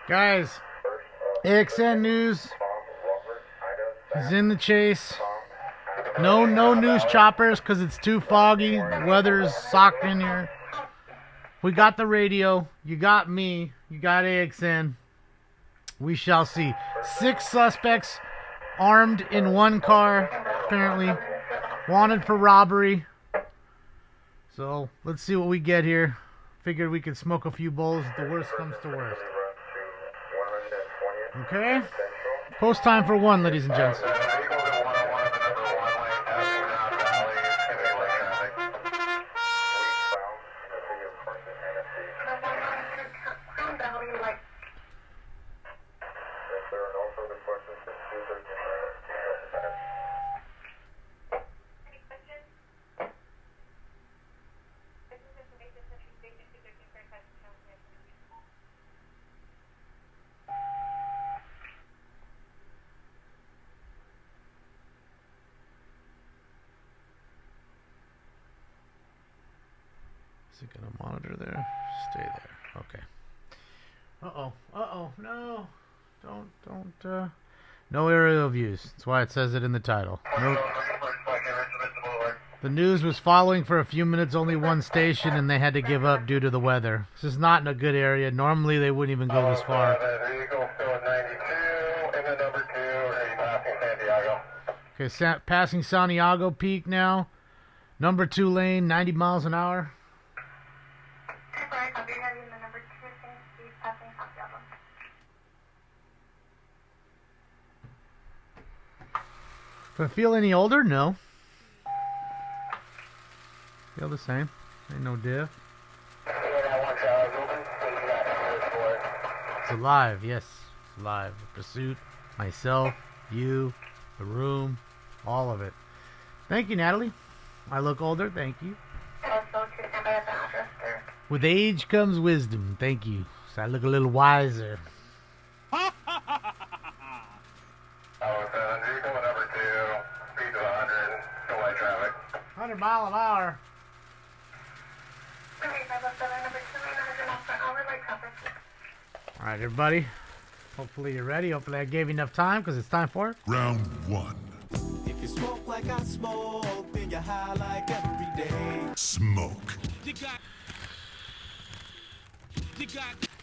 Guys, AXN News is in the chase. No news choppers because it's too foggy. The weather's socked in here. We got the radio. You got me. You got AXN. We shall see. 6 suspects armed in one car, apparently. Wanted for robbery. So, let's see what we get here. Figured we could smoke a few bowls if the worst comes to worst. Okay? Post time for 1, ladies and gents. Is it gonna monitor there? Stay there. Okay. No. Don't. No aerial views. That's why it says it in the title. No. The news was following for a few minutes, only one station, and they had to give up due to the weather. This is not in a good area. Normally they wouldn't even go this far. Okay, passing Santiago Peak now. Number 2 lane, 90 miles an hour. Do I feel any older? No. Feel the same. Ain't no diff. It's alive, yes. It's alive. The pursuit, myself, you, the room, all of it. Thank you, Natalie. I look older, thank you. With age comes wisdom, thank you. So I look a little wiser. 100 mile an hour. Alright, everybody. Hopefully you're ready. Hopefully I gave you enough time because it's time for round 1. If you smoke like I smoke, then you're high like every day. Smoke.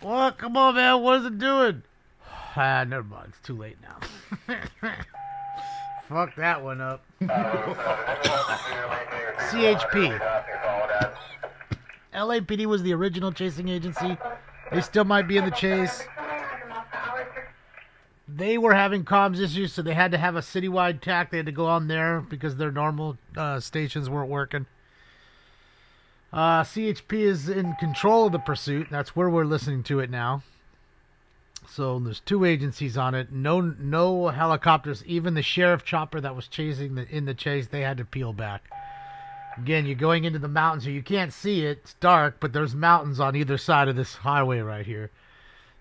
What? Come on, man. What is it doing? Never mind. It's too late now. Fuck that one up. CHP. LAPD was the original chasing agency. They still might be in the chase. They were having comms issues, so they had to have a citywide tack. They had to go on there because their normal stations weren't working. CHP is in control of the pursuit. That's where we're listening to it now. So there's 2 agencies on it. No helicopters. Even the sheriff chopper that was chasing in the chase, they had to peel back. Again, you're going into the mountains, so you can't see it. It's dark, but there's mountains on either side of this highway right here.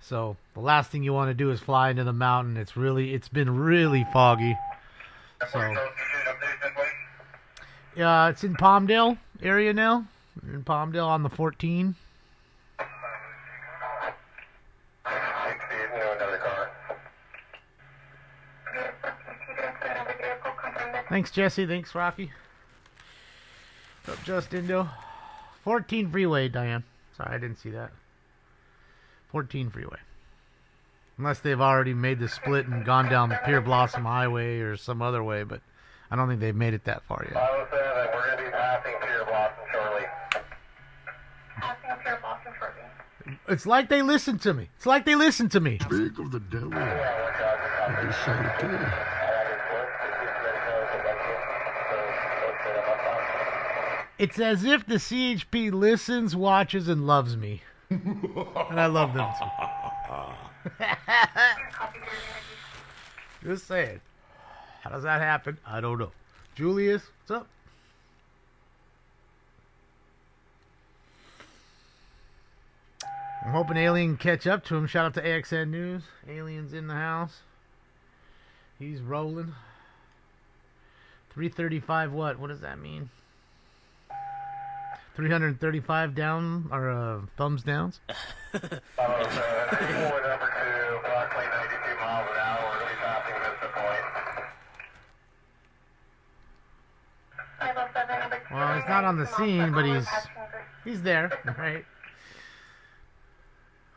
So the last thing you want to do is fly into the mountain. It's been really foggy. So yeah, it's in Palmdale area now. We're in Palmdale on the 14. Thanks, Jesse. Thanks, Rocky. What's up, Justindo? 14 freeway, Diane. Sorry, I didn't see that. 14 freeway. Unless they've already made the split and gone down the Pier Blossom Highway or some other way, but I don't think they've made it that far yet. I was saying that we're going to be passing Pier Blossom shortly. Passing Pier Blossom shortly. It's like they listen to me. It's like they listen to me. Speak of the devil. I just say it to you. It's as if the CHP listens, watches, and loves me. And I love them too. Just saying. How does that happen? I don't know. Julius, what's up? I'm hoping Alien can catch up to him. Shout out to AXN News. Alien's in the house. He's rolling. 335 what? What does that mean? 335 down, or thumbs downs. Bravo 7, forward number 2, approximately 92 miles an hour. We're going to be passing Vista Point. 507, number 2. Well, he's not on the scene, but he's there, right?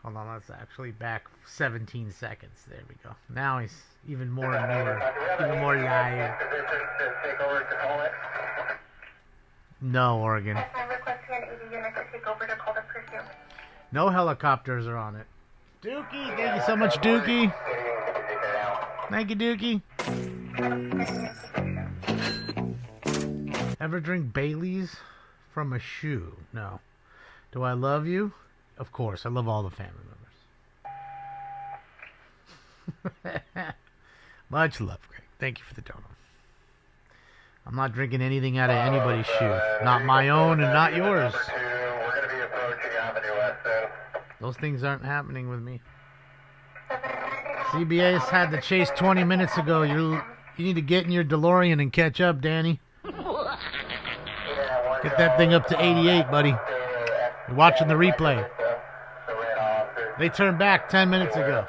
Hold on, let's actually back 17 seconds. There we go. Now he's even more newer, even more live. No, Oregon. I'm requesting an 80 unit to take over to call the pursuit. No helicopters are on it. Dookie, thank you so much, Dookie. Thank you, Dookie. Ever drink Bailey's from a shoe? No. Do I love you? Of course, I love all the family members. Much love, Greg. Thank you for the donut. I'm not drinking anything out of anybody's shoe. Not my own and not yours. We're going to be approaching Avenue West soon. Those things aren't happening with me. CBS had the chase 20 minutes ago. You need to get in your DeLorean and catch up, Danny. Get that thing up to 88, buddy. You're watching the replay. They turned back 10 minutes ago.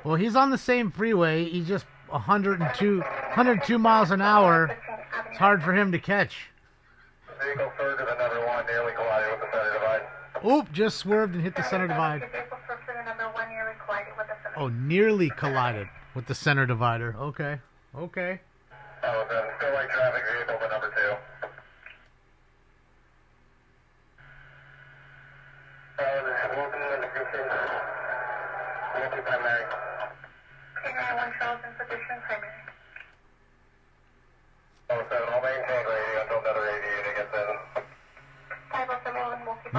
Well, he's on the same freeway. He's just 102 miles an hour. It's hard for him to catch. Vehicle further than number 1, nearly collided with the center divide. Oop, just swerved and hit the center divide. Oh, nearly collided with the center divider. Okay. Okay. Oh, then still like traffic vehicle to number 2. Multi-primary. K91 Charles in position primary. Oh, 7, I'll maintain radio until another 80 unit gets in.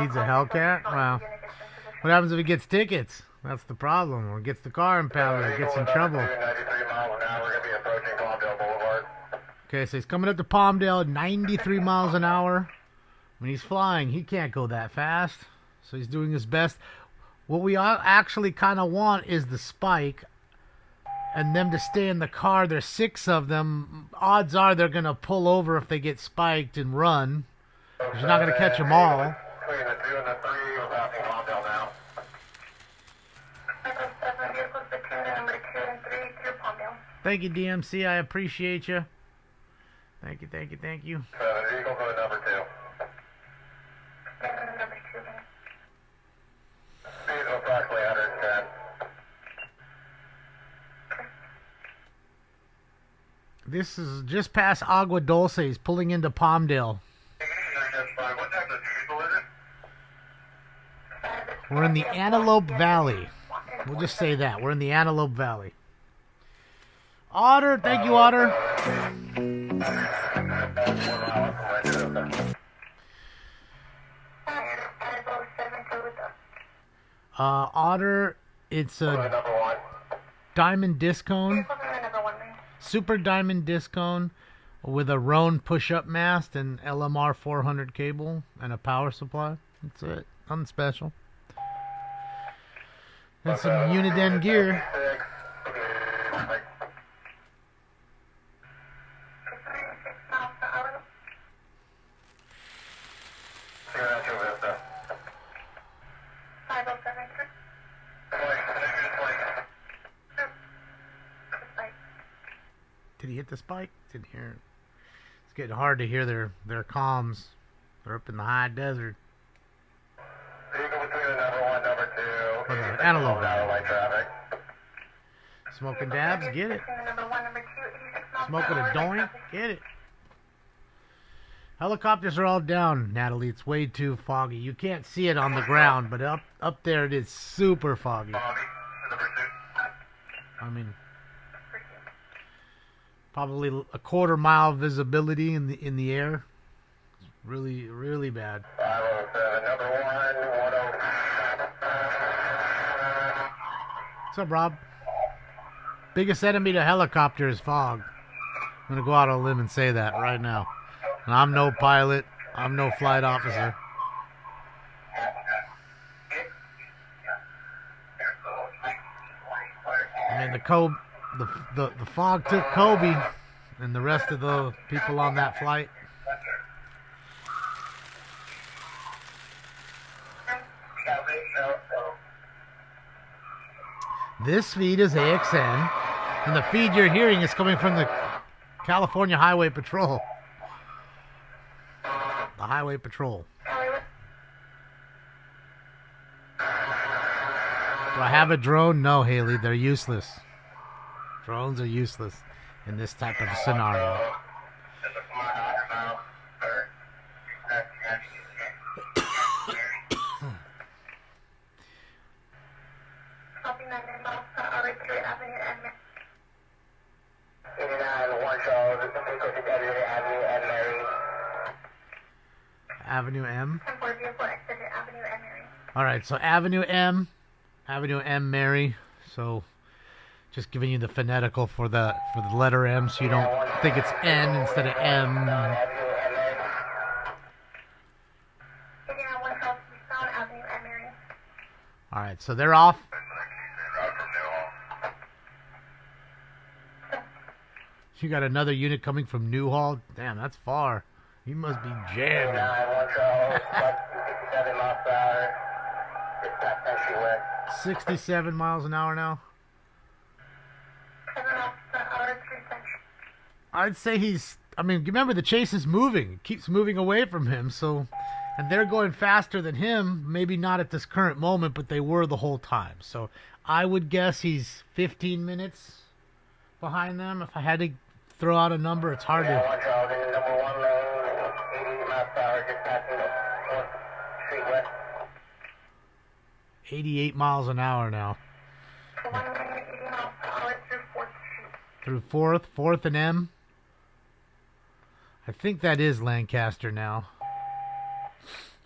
Needs a Hellcat? Wow. What happens if he gets tickets? That's the problem. Or gets the car impounded or gets in trouble. 93 miles an hour, we're going to be approaching Palmdale Boulevard. Okay, so he's coming up to Palmdale, 93 miles an hour. When he's flying, he can't go that fast. So he's doing his best. What we actually kind of want is the spike and them to stay in the car. There's 6 of them. Odds are they're going to pull over if they get spiked and run. Because you're not going to catch them all. Between the 2 and the 3, we're passing Palmdale now. 7 vehicles between the number 2 and 3 through Palmdale. Thank you, DMC. I appreciate you. Thank you, thank you, thank you. 7 vehicles to the number 2. Number 2. Speed of approximately 110. This is just past Agua Dulce. He's pulling into Palmdale. What type of vehicle is it? We're in the Antelope Valley. We'll just say that. We're in the Antelope Valley. Otter, thank you, Otter. Otter, it's a diamond disc cone. Super diamond disc cone with a Roan push-up mast and LMR 400 cable and a power supply. That's it. Nothing special. And some Uniden gear. Did he hit the spike? Didn't hear it. It's getting hard to hear their comms. They're up in the high desert. Vehicle between the number 1, number 2. Antelope Valley. Smoking dabs? Get it. Smoking a doink? Get it. Helicopters are all down, Natalie. It's way too foggy. You can't see it on the ground, but up there it is super foggy. I mean, probably a quarter-mile visibility in the air. It's really, really bad. 507, number 1, 105. What's up, Rob? Biggest enemy to helicopter is fog. I'm going to go out on a limb and say that right now. And I'm no pilot. I'm no flight officer. I mean, the fog took Kobe and the rest of the people on that flight. This feed is AXN, and the feed you're hearing is coming from the California Highway Patrol. The Highway Patrol. Do I have a drone? No, Haley, they're useless. Drones are useless in this type of scenario. Avenue M. Alright, so Avenue M, Mary. So just giving you the phonetical for the letter M so you don't think it's N instead of M. Alright, so they're off. You got another unit coming from Newhall? Damn, that's far. You must be jamming. 67 miles an hour now. I'd say he's... I mean, remember, the chase is moving. It keeps moving away from him, so... And they're going faster than him. Maybe not at this current moment, but they were the whole time. So I would guess he's 15 minutes behind them. If I had to throw out a number, it's hard to... 88 miles an hour now. Through 4th and M. I think that is Lancaster now.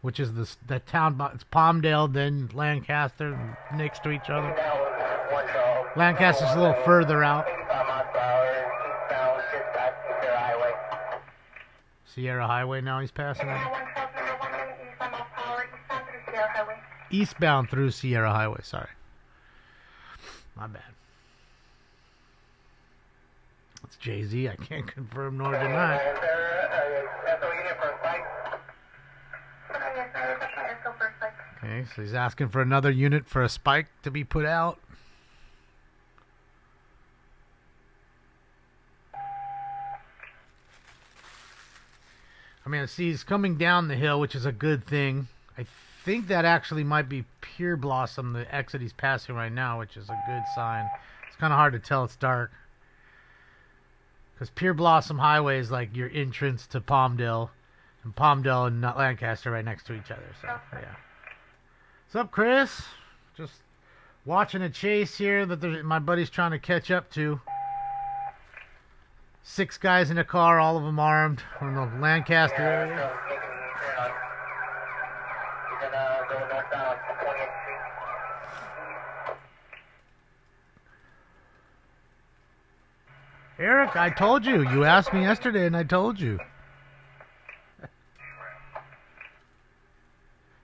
Which is the town, it's Palmdale, then Lancaster, next to each other. Lancaster's a little further out. Sierra Highway now he's passing it. Eastbound through Sierra Highway, sorry. My bad. That's Jay-Z, I can't confirm nor deny. Okay, so he's asking for another unit for a spike to be put out. I mean, see, he's coming down the hill, which is a good thing. I think that actually might be Pure Blossom, the exit he's passing right now, which is a good sign. It's kind of hard to tell, it's dark. Because Pure Blossom Highway is like your entrance to Palmdale. And Palmdale and Lancaster right next to each other, so, yeah. What's up, Chris? Just watching a chase here that my buddy's trying to catch up to. 6 guys in a car, all of them armed, from the Lancaster area. Eric, I told you. You asked me yesterday and I told you.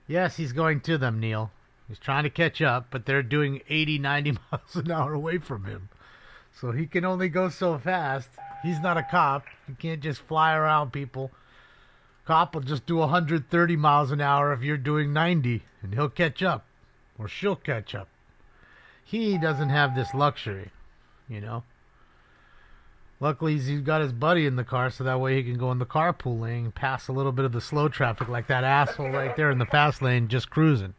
Yes, he's going to them, Neil. He's trying to catch up, but they're doing 80, 90 miles an hour away from him. So he can only go so fast. He's not a cop. He can't just fly around people. Cop will just do 130 miles an hour if you're doing 90, and he'll catch up. Or she'll catch up. He doesn't have this luxury, you know. Luckily, he's got his buddy in the car, so that way he can go in the carpool lane and pass a little bit of the slow traffic like that asshole right there in the fast lane just cruising.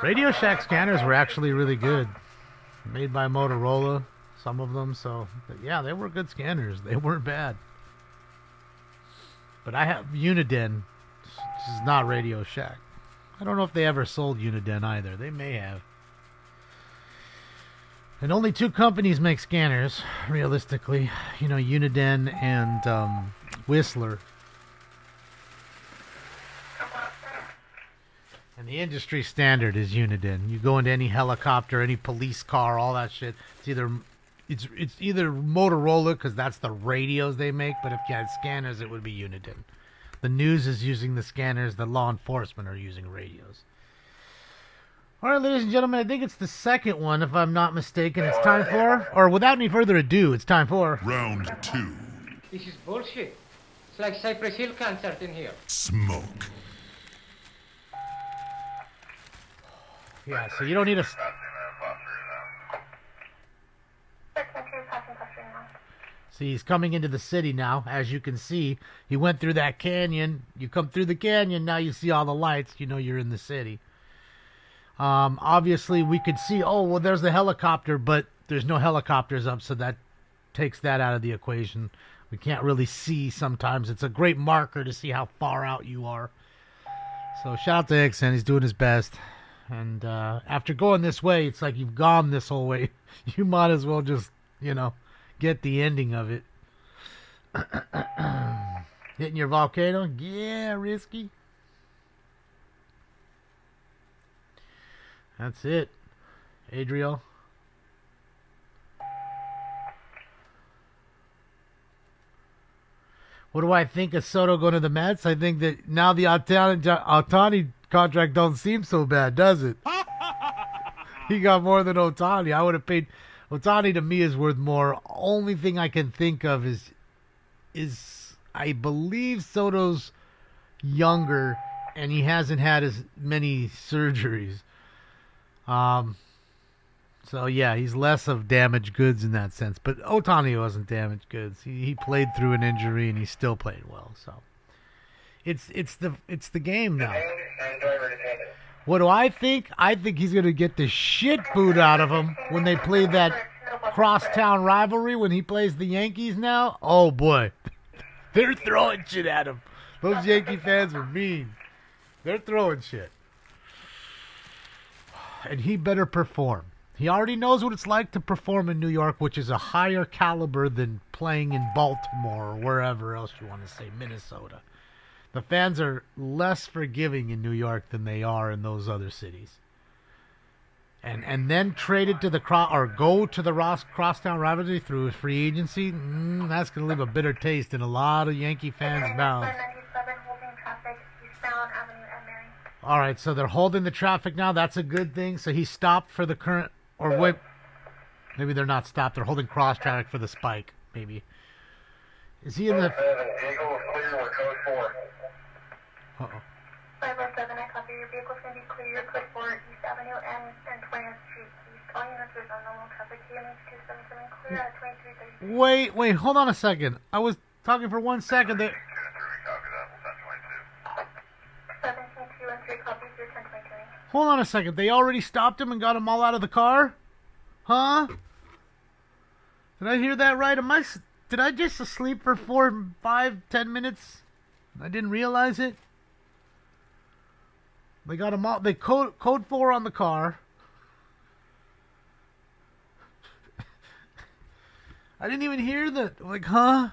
Radio Shack scanners were actually really good. Made by Motorola, some of them, so yeah, they were good scanners. They weren't bad. But I have Uniden. This is not Radio Shack. I don't know if they ever sold Uniden either. They may have. And only 2 companies make scanners, realistically. You know, Uniden and Whistler. And the industry standard is Uniden. You go into any helicopter, any police car, all that shit. It's either it's either Motorola because that's the radios they make, but if you had scanners, it would be Uniden. The news is using the scanners. The law enforcement are using radios. All right, ladies and gentlemen, I think it's the second one, if I'm not mistaken. It's time for, or without any further ado, it's time for Round 2. This is bullshit. It's like Cypress Hill concert in here. Smoke. yeah. So you don't need a. See, he's coming into the city now. As you can see, he went through that canyon. You come through the canyon, now you see all the lights. You know you're in the city. Obviously, we could see, oh, well, there's the helicopter, but there's no helicopters up, so that takes that out of the equation. We can't really see sometimes. It's a great marker to see how far out you are. So shout out to Ixen. He's doing his best. And after going this way, it's like you've gone this whole way. You might as well just, get the ending of it. Hitting your volcano? Yeah, risky. That's it. Adriel. What do I think of Soto going to the Mets? I think that now the Ohtani contract don't seem so bad, does it? He got more than Ohtani. I would have paid. Ohtani to me is worth more. Only thing I can think of is I believe Soto's younger and he hasn't had as many surgeries. So yeah, he's less of damaged goods in that sense. But Ohtani wasn't damaged goods. He played through an injury and he still played well. So it's the game now. What do I think? I think he's gonna get the shit booed out of him when they play that crosstown rivalry when he plays the Yankees now. Oh boy, they're throwing shit at him. Those Yankee fans are mean. They're throwing shit. And he better perform. He already knows what it's like to perform in New York, which is a higher caliber than playing in Baltimore or wherever else you want to say, Minnesota. The fans are less forgiving in New York than they are in those other cities. And then traded to the go to the crosstown rivalry through a free agency. That's going to leave a bitter taste in a lot of Yankee fans' mouths. All right, so they're holding the traffic now. That's a good thing. So he stopped for the current, or wait, maybe they're not stopped. They're holding cross traffic for the spike. Maybe. Is he in the? Eagle is clear with code 4. Uh-oh. 507, I copy. Your vehicle's going to be clear. Your code 4, East Avenue and 20th Street. East. All units are on normal traffic. TMH 277 clear at 2330. Wait, hold on a second. I was talking for 1 second there. 17-2 and 3 copies. Your 1023. Hold on a second. They already stopped him and got him all out of the car? Huh? Did I hear that right? Did I just sleep for 4, 5, 10 minutes? I didn't realize it. They got him all. They code 4 on the car. I didn't even hear that. Like, huh?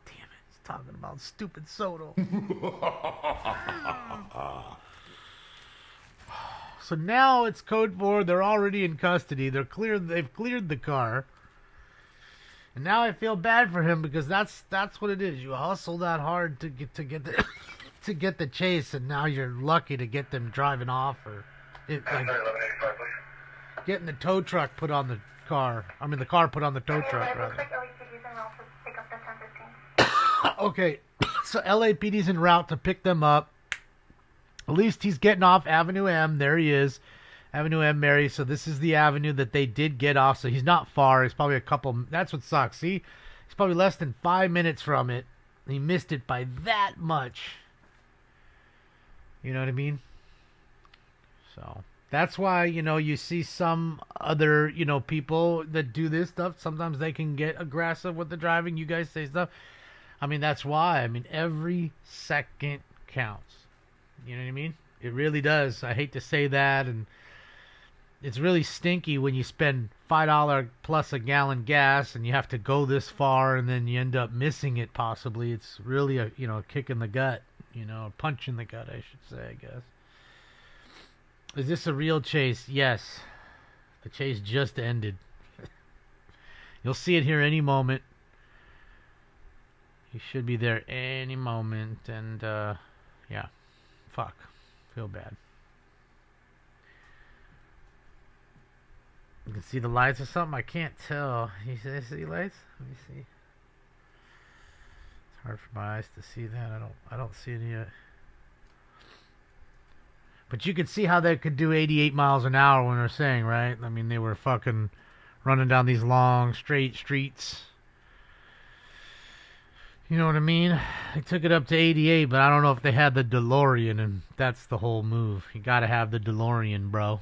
Damn it! He's talking about stupid Soto. So now it's code 4. They're already in custody. They've cleared the car. And now I feel bad for him because that's what it is. You hustle that hard to get the to get the chase, and now you're lucky to get them driving off or getting the tow truck put on the car. I mean, the car put on the tow truck rather. Okay, so LAPD's en route to pick them up. At least he's getting off Avenue M. There he is. Avenue M, Mary. So this is the avenue that they did get off. So he's not far. He's probably a couple. That's what sucks. See? He's probably less than 5 minutes from it. He missed it by that much. You know what I mean? So that's why, you see some other, people that do this stuff. Sometimes they can get aggressive with the driving. You guys say stuff. I mean, that's why. I mean, every second counts. You know what I mean? It really does. I hate to say that, and it's really stinky when you spend $5 plus a gallon gas and you have to go this far and then you end up missing it possibly. It's really a kick in the gut, a punch in the gut, I should say, I guess. Is this a real chase? Yes. The chase just ended. You'll see it here any moment. He should be there any moment, and yeah, fuck, feel bad. You can see the lights or something. I can't tell. You see lights? Let me see. It's hard for my eyes to see that. I don't see any yet. But you could see how they could do 88 miles an hour when they're saying, right? I mean, they were fucking running down these long, straight streets. You know what I mean? They took it up to 88, but I don't know if they had the DeLorean, and that's the whole move. You gotta have the DeLorean, bro.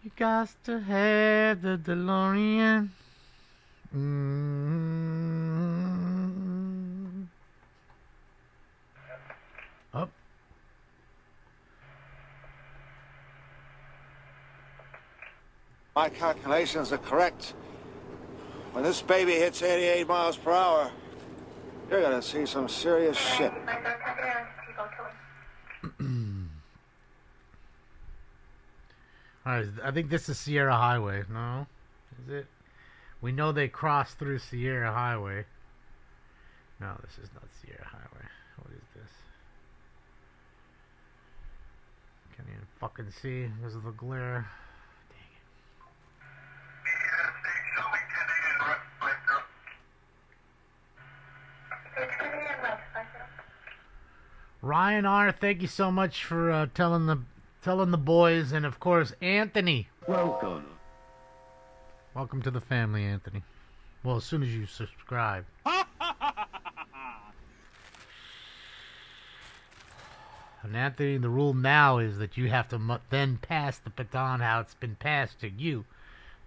You got to have the DeLorean. Up. My calculations are correct. When this baby hits 88 miles per hour, you're gonna see some serious shit. Alright, I think this is Sierra Highway. No? Is it? We know they crossed through Sierra Highway. No, this is not Sierra Highway. What is this? Can't even fucking see because of the glare. Ryan R., thank you so much for telling the boys, and of course Anthony. Welcome. Welcome to the family, Anthony. Well, as soon as you subscribe. And Anthony, the rule now is that you have to then pass the baton how it's been passed to you.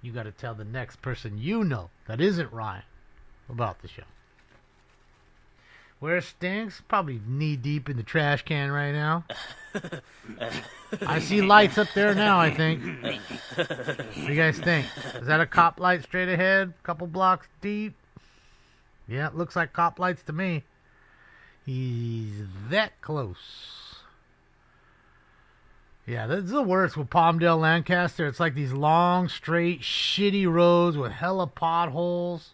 You got to tell the next person you know that isn't Ryan about the show. Where Stinks? Probably knee deep in the trash can right now. I see lights up there now, I think. What do you guys think? Is that a cop light straight ahead? Couple blocks deep? Yeah, it looks like cop lights to me. He's that close. Yeah, this is the worst with Palmdale, Lancaster. It's like these long, straight, shitty roads with hella potholes.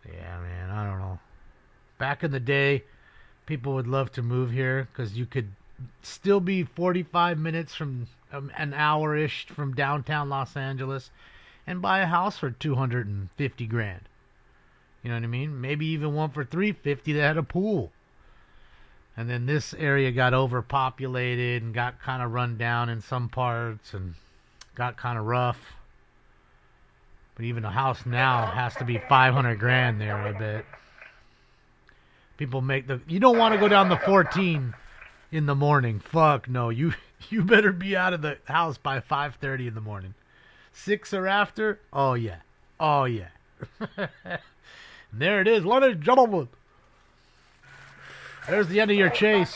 Yeah, man, I don't know. Back in the day, people would love to move here because you could still be 45 minutes from an hour-ish from downtown Los Angeles and buy a house for $250 grand. You know what I mean? Maybe even one for $350 that had a pool. And then this area got overpopulated and got kind of run down in some parts and got kind of rough. But even a house now has to be 500 grand there, I bet. People make you don't want to go down the 14 in the morning. Fuck no. You better be out of the house by 5:30 in the morning. 6 or after? Oh yeah. Oh yeah. There it is, ladies and gentlemen. There's the end of your chase.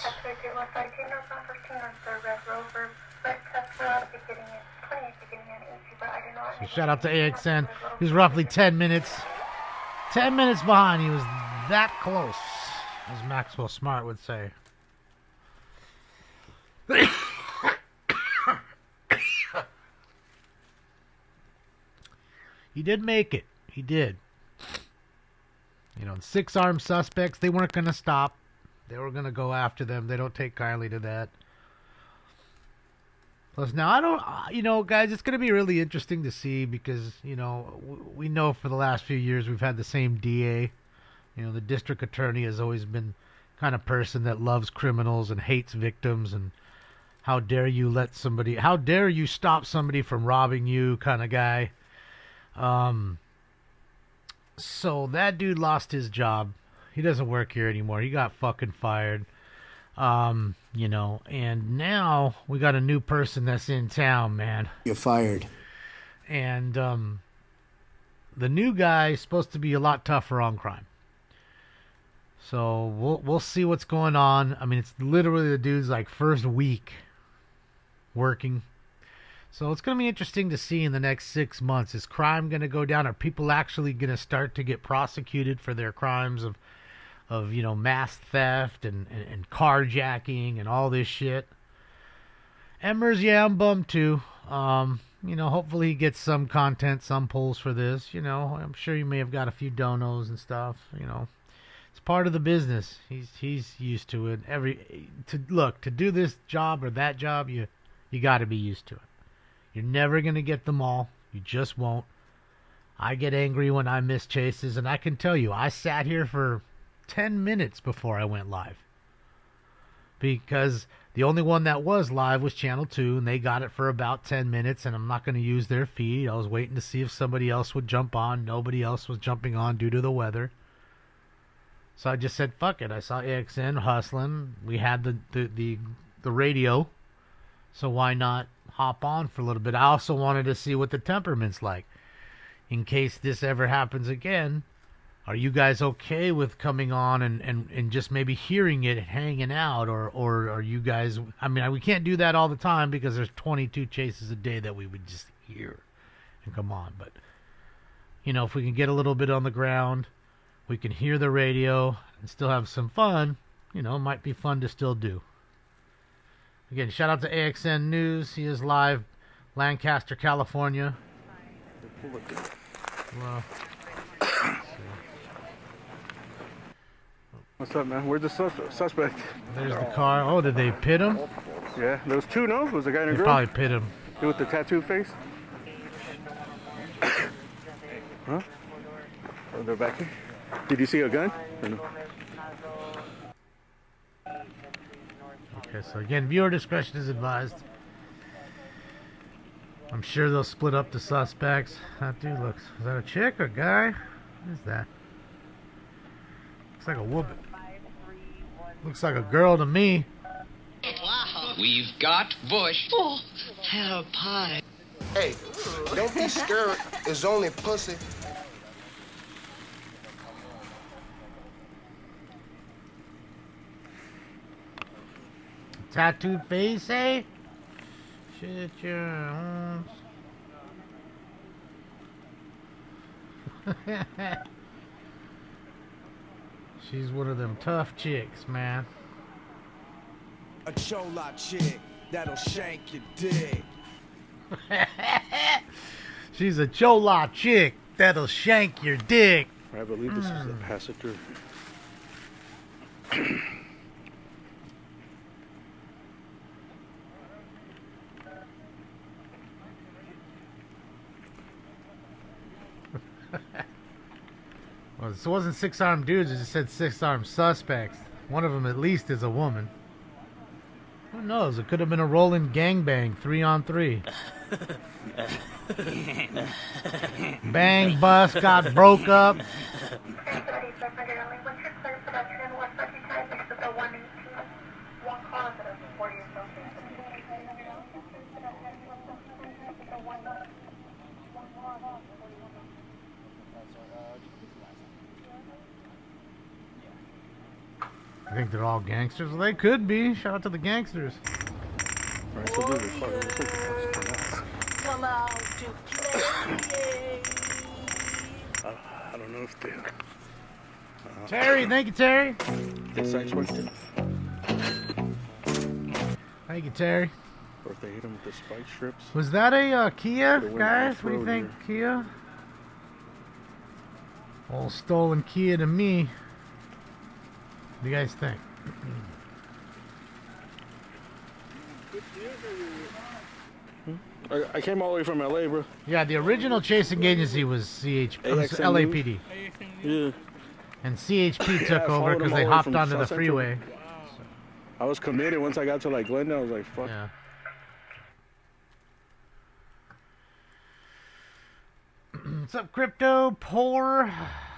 So shout out to AXN. He was roughly 10 minutes. 10 minutes behind. He was that close, as Maxwell Smart would say. He did make it. He did. You know, 6 armed suspects, they weren't going to stop. They were going to go after them. They don't take kindly to that. Plus, now, I don't, you know, guys, it's going to be really interesting to see because, you know, we know for the last few years we've had the same DA. You know, the district attorney has always been kind of person that loves criminals and hates victims, and how dare you stop somebody from robbing you kind of guy. So that dude lost his job. He doesn't work here anymore. He got fucking fired. You know, and now we got a new person that's in town, man. You're fired. And the new guy is supposed to be a lot tougher on crime. So we'll see what's going on. I mean, it's literally the dude's like first week working. So it's going to be interesting to see in the next 6 months. Is crime going to go down? Are people actually going to start to get prosecuted for their crimes of you know, mass theft and carjacking and all this shit? Emmers, yeah, I'm bummed too. You know, hopefully he gets some content, some polls for this. You know, I'm sure he may have got a few donos and stuff. You know, it's part of the business. He's used to it. To do this job or that job, you got to be used to it. You're never gonna get them all. You just won't. I get angry when I miss chases, and I can tell you, I sat here for 10 minutes before I went live. Because the only one that was live was Channel 2, and they got it for about 10 minutes, and I'm not going to use their feed. I was waiting to see if somebody else would jump on. Nobody else was jumping on due to the weather. So I just said, fuck it. I saw AXN hustling. We had the radio, so why not hop on for a little bit? I also wanted to see what the temperament's like. In case this ever happens again, are you guys okay with coming on and just maybe hearing it hanging out? Or are you guys... I mean, we can't do that all the time because there's 22 chases a day that we would just hear and come on. But, you know, if we can get a little bit on the ground, we can hear the radio and still have some fun, you know, it might be fun to still do. Again, shout out to AXN News. He is live, Lancaster, California. Well... What's up, man? Where's the suspect? There's the car. Oh, did they pit him? Yeah, there was two, no? Was the guy and a They girl? probably pit him. Dude with the tattoo face? Huh? Oh, they're back here. Did you see a gun? Or no? Okay, so again, viewer discretion is advised. I'm sure they'll split up the suspects. That dude looks... Is that a chick or a guy? What is that? Looks like a woman. Looks like a girl to me. Wow. We've got Bush. Oh, hello, pie. Hey, don't be scared. It's only pussy. Tattooed face, eh? Shit your arms. She's one of them tough chicks, man. A chola chick that'll shank your dick. She's a chola chick that'll shank your dick. I believe this is the passenger. Well, this wasn't six-armed dudes, it just said six-armed suspects. One of them at least is a woman. Who knows? It could have been a rolling gangbang, 3-on-3. Bang, bust, got broke up. I think they're all gangsters. Well, they could be. Shout out to the gangsters. Alright, so this is Come out to play. I don't know if they... Terry, thank you, Terry. This side question. Thank you, Terry. Or if they hit him with the spike strips. Was that a Kia, Could've went guys? What do you off-road think, here. Kia? Old stolen Kia to me. What do you guys think? I came all the way from LA, bro. Yeah, the original chasing agency was CHP, AXN LAPD. Yeah. And CHP Yeah, took I over followed because them they all the way hopped from onto the South Central. freeway. I was committed once I got to like Glendale. I was like, fuck. Yeah. What's up, Crypto Poor?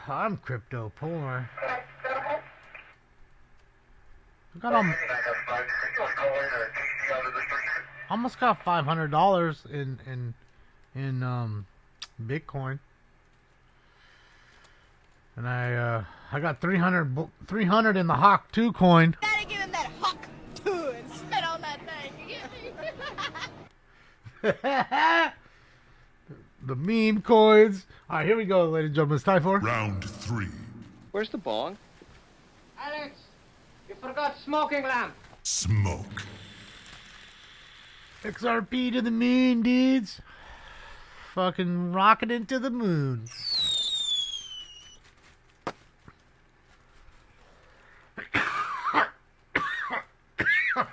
I'm Crypto Poor. I got almost got $500 in Bitcoin, and I got 300 in the Hawk 2 coin. Gotta give him that Hawk 2 and spit on that thing. You get me? The meme coins. All right, here we go, ladies and gentlemen. It's time for Round 3. Where's the bong? Alex, you forgot smoking lamp. Smoke. XRP to the moon, dudes. Fucking rocket into the moon. Looks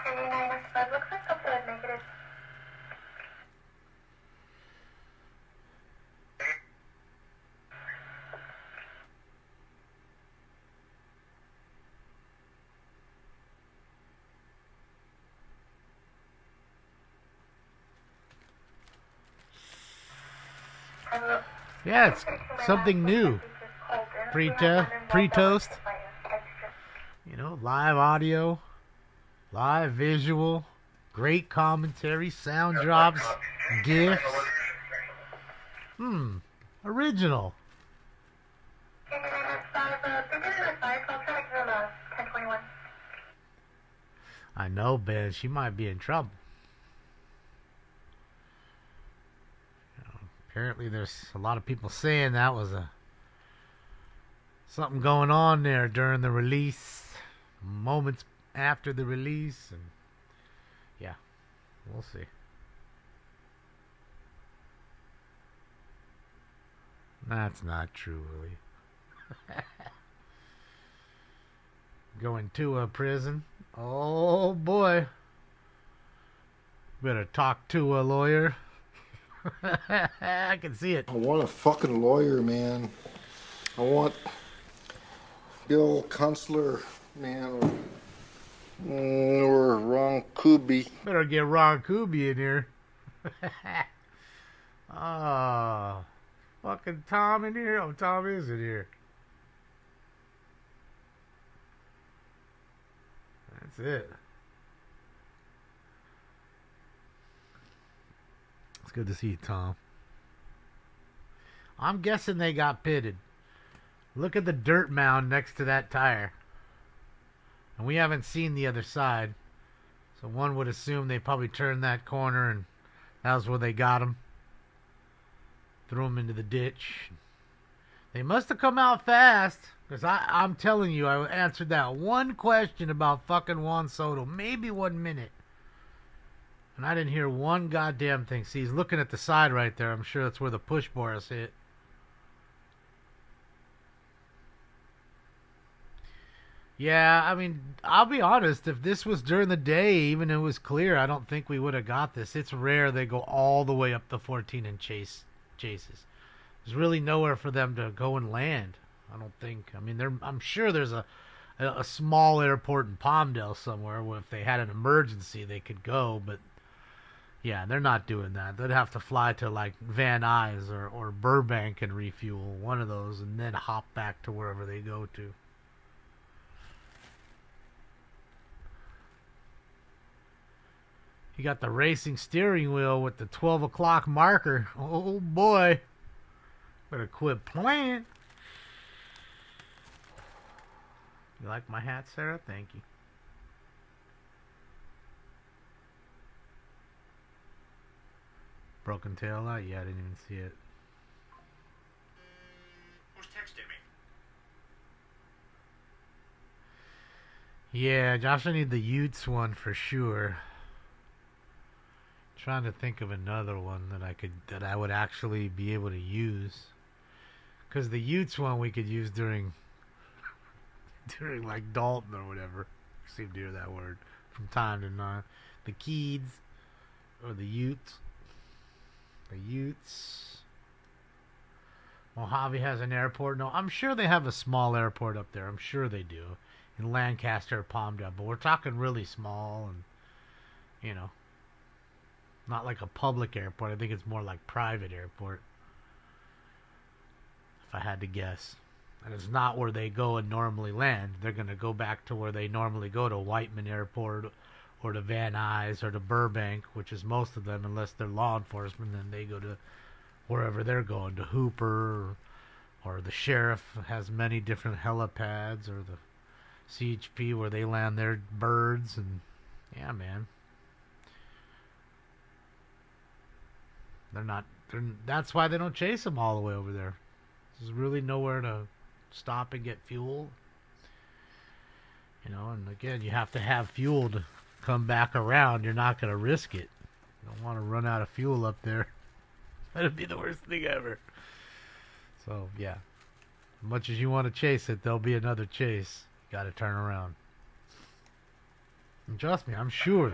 like something is negative. Yeah, it's something new. Pre-toast. You know, live audio, live visual, great commentary, sound drops, GIFs. Original. I know, Ben. She might be in trouble. Apparently there's a lot of people saying that was something going on there during the release, moments after the release, and yeah, we'll see. That's not true, Willie. Going to a prison? Oh boy. Better talk to a lawyer. I can see it. I want a fucking lawyer, man. I want Bill Kunstler, man, or Ron Kuby. Better get Ron Kuby in here. Oh, fucking Tom in here. Oh, Tom is in here. That's it. It's good to see you, Tom. I'm guessing they got pitted. Look at the dirt mound next to that tire. And we haven't seen the other side. So one would assume they probably turned that corner and that was where they got him. Threw him into the ditch. They must have come out fast. Because I'm telling you, I answered that one question about fucking Juan Soto. Maybe 1 minute. And I didn't hear one goddamn thing. See, he's looking at the side right there. I'm sure that's where the push bar is hit. Yeah, I mean, I'll be honest. If this was during the day, even if it was clear, I don't think we would have got this. It's rare they go all the way up the 14 and chases. There's really nowhere for them to go and land. I don't think. I mean, I'm sure there's a small airport in Palmdale somewhere where if they had an emergency they could go, but yeah, they're not doing that. They'd have to fly to like Van Nuys or Burbank and refuel, one of those, and then hop back to wherever they go to. You got the racing steering wheel with the 12 o'clock marker. Oh boy. Better quit playing. You like my hat, Sarah? Thank you. Broken tail light? Yeah, I didn't even see it. Who's texting me? Yeah, Josh, I need the Utes one for sure. Trying to think of another one that I would actually be able to use. Because the Utes one we could use during like Dalton or whatever. I seem to hear that word from time to time. The Keeds or the Utes. The Utes. Mojave has an airport. No, I'm sure they have a small airport up there. I'm sure they do. In Lancaster or Palmdale. But we're talking really small and, you know, not like a public airport. I think it's more like private airport. If I had to guess. And it's not where they go and normally land. They're going to go back to where they normally go, to Whiteman Airport or to Van Nuys or to Burbank, which is most of them, unless they're law enforcement. Then they go to wherever they're going, to Hooper, or the sheriff has many different helipads, or the CHP where they land their birds. And yeah, man. That's why they don't chase them all the way over there. There's really nowhere to stop and get fuel. You know, and again, you have to have fuel to come back around. You're not going to risk it. Don't want to run out of fuel up there. That'd be the worst thing ever. So, yeah. As much as you want to chase it, there'll be another chase. You gotta turn around. And trust me, I'm sure.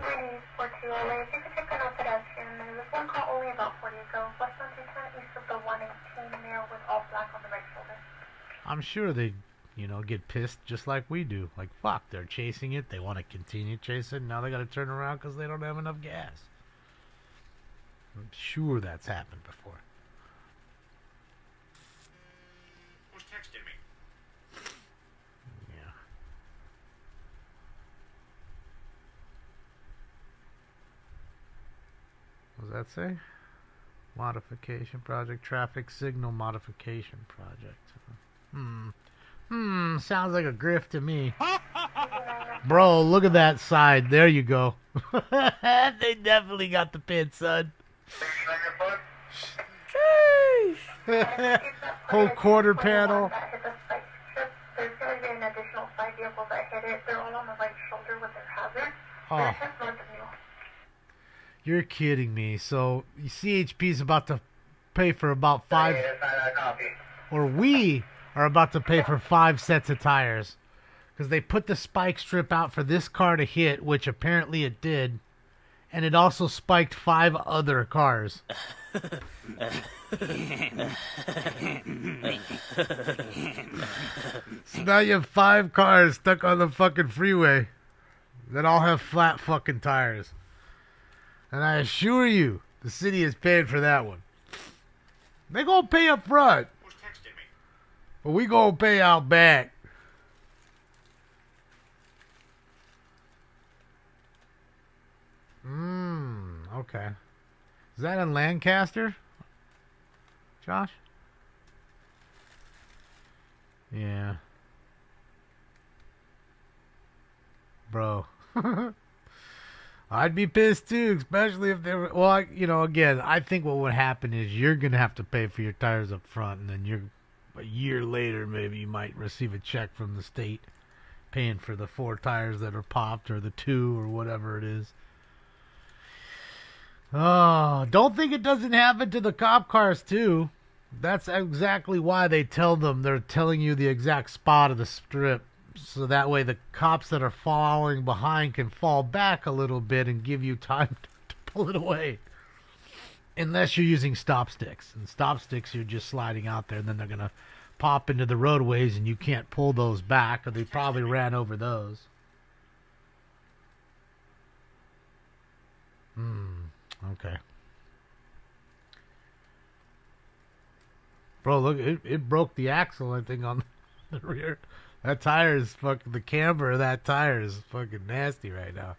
I'm sure they, get pissed just like we do. Like, fuck, they're chasing it. They want to continue chasing. Now they got to turn around because they don't have enough gas. I'm sure that's happened before. Who's texting me? Yeah. What does that say? Modification project, traffic signal modification project. Sounds like a grift to me. Bro, look at that side. There you go. They definitely got the pin, son. Whole quarter panel. There's going to be an additional 5 vehicles that hit it. They're all on the right shoulder with their hazard. Oh. You're kidding me. So CHP is about to pay for about 5, or we are about to pay for 5 sets of tires, because they put the spike strip out for this car to hit, which apparently it did, and it also spiked 5 other cars. So now you have 5 cars stuck on the fucking freeway that all have flat fucking tires. And I assure you, the city is paying for that one. They gonna pay up front. Who's texting me? But we gonna pay out back. Okay. Is that in Lancaster? Josh? Yeah. Bro. I'd be pissed too, especially if they were... Well, again, I think what would happen is you're going to have to pay for your tires up front, and then a year later, maybe you might receive a check from the state paying for the 4 tires that are popped, or the 2, or whatever it is. Oh, don't think it doesn't happen to the cop cars too. That's exactly why they tell them. They're telling you the exact spot of the strip, so that way the cops that are following behind can fall back a little bit and give you time to pull it away. Unless you're using stop sticks. And stop sticks, you're just sliding out there, and then they're going to pop into the roadways, and you can't pull those back, or they probably ran over those. Okay. Bro, look, it broke the axle, I think, on the rear. That tire is fucking... The camber of that tire is fucking nasty right now.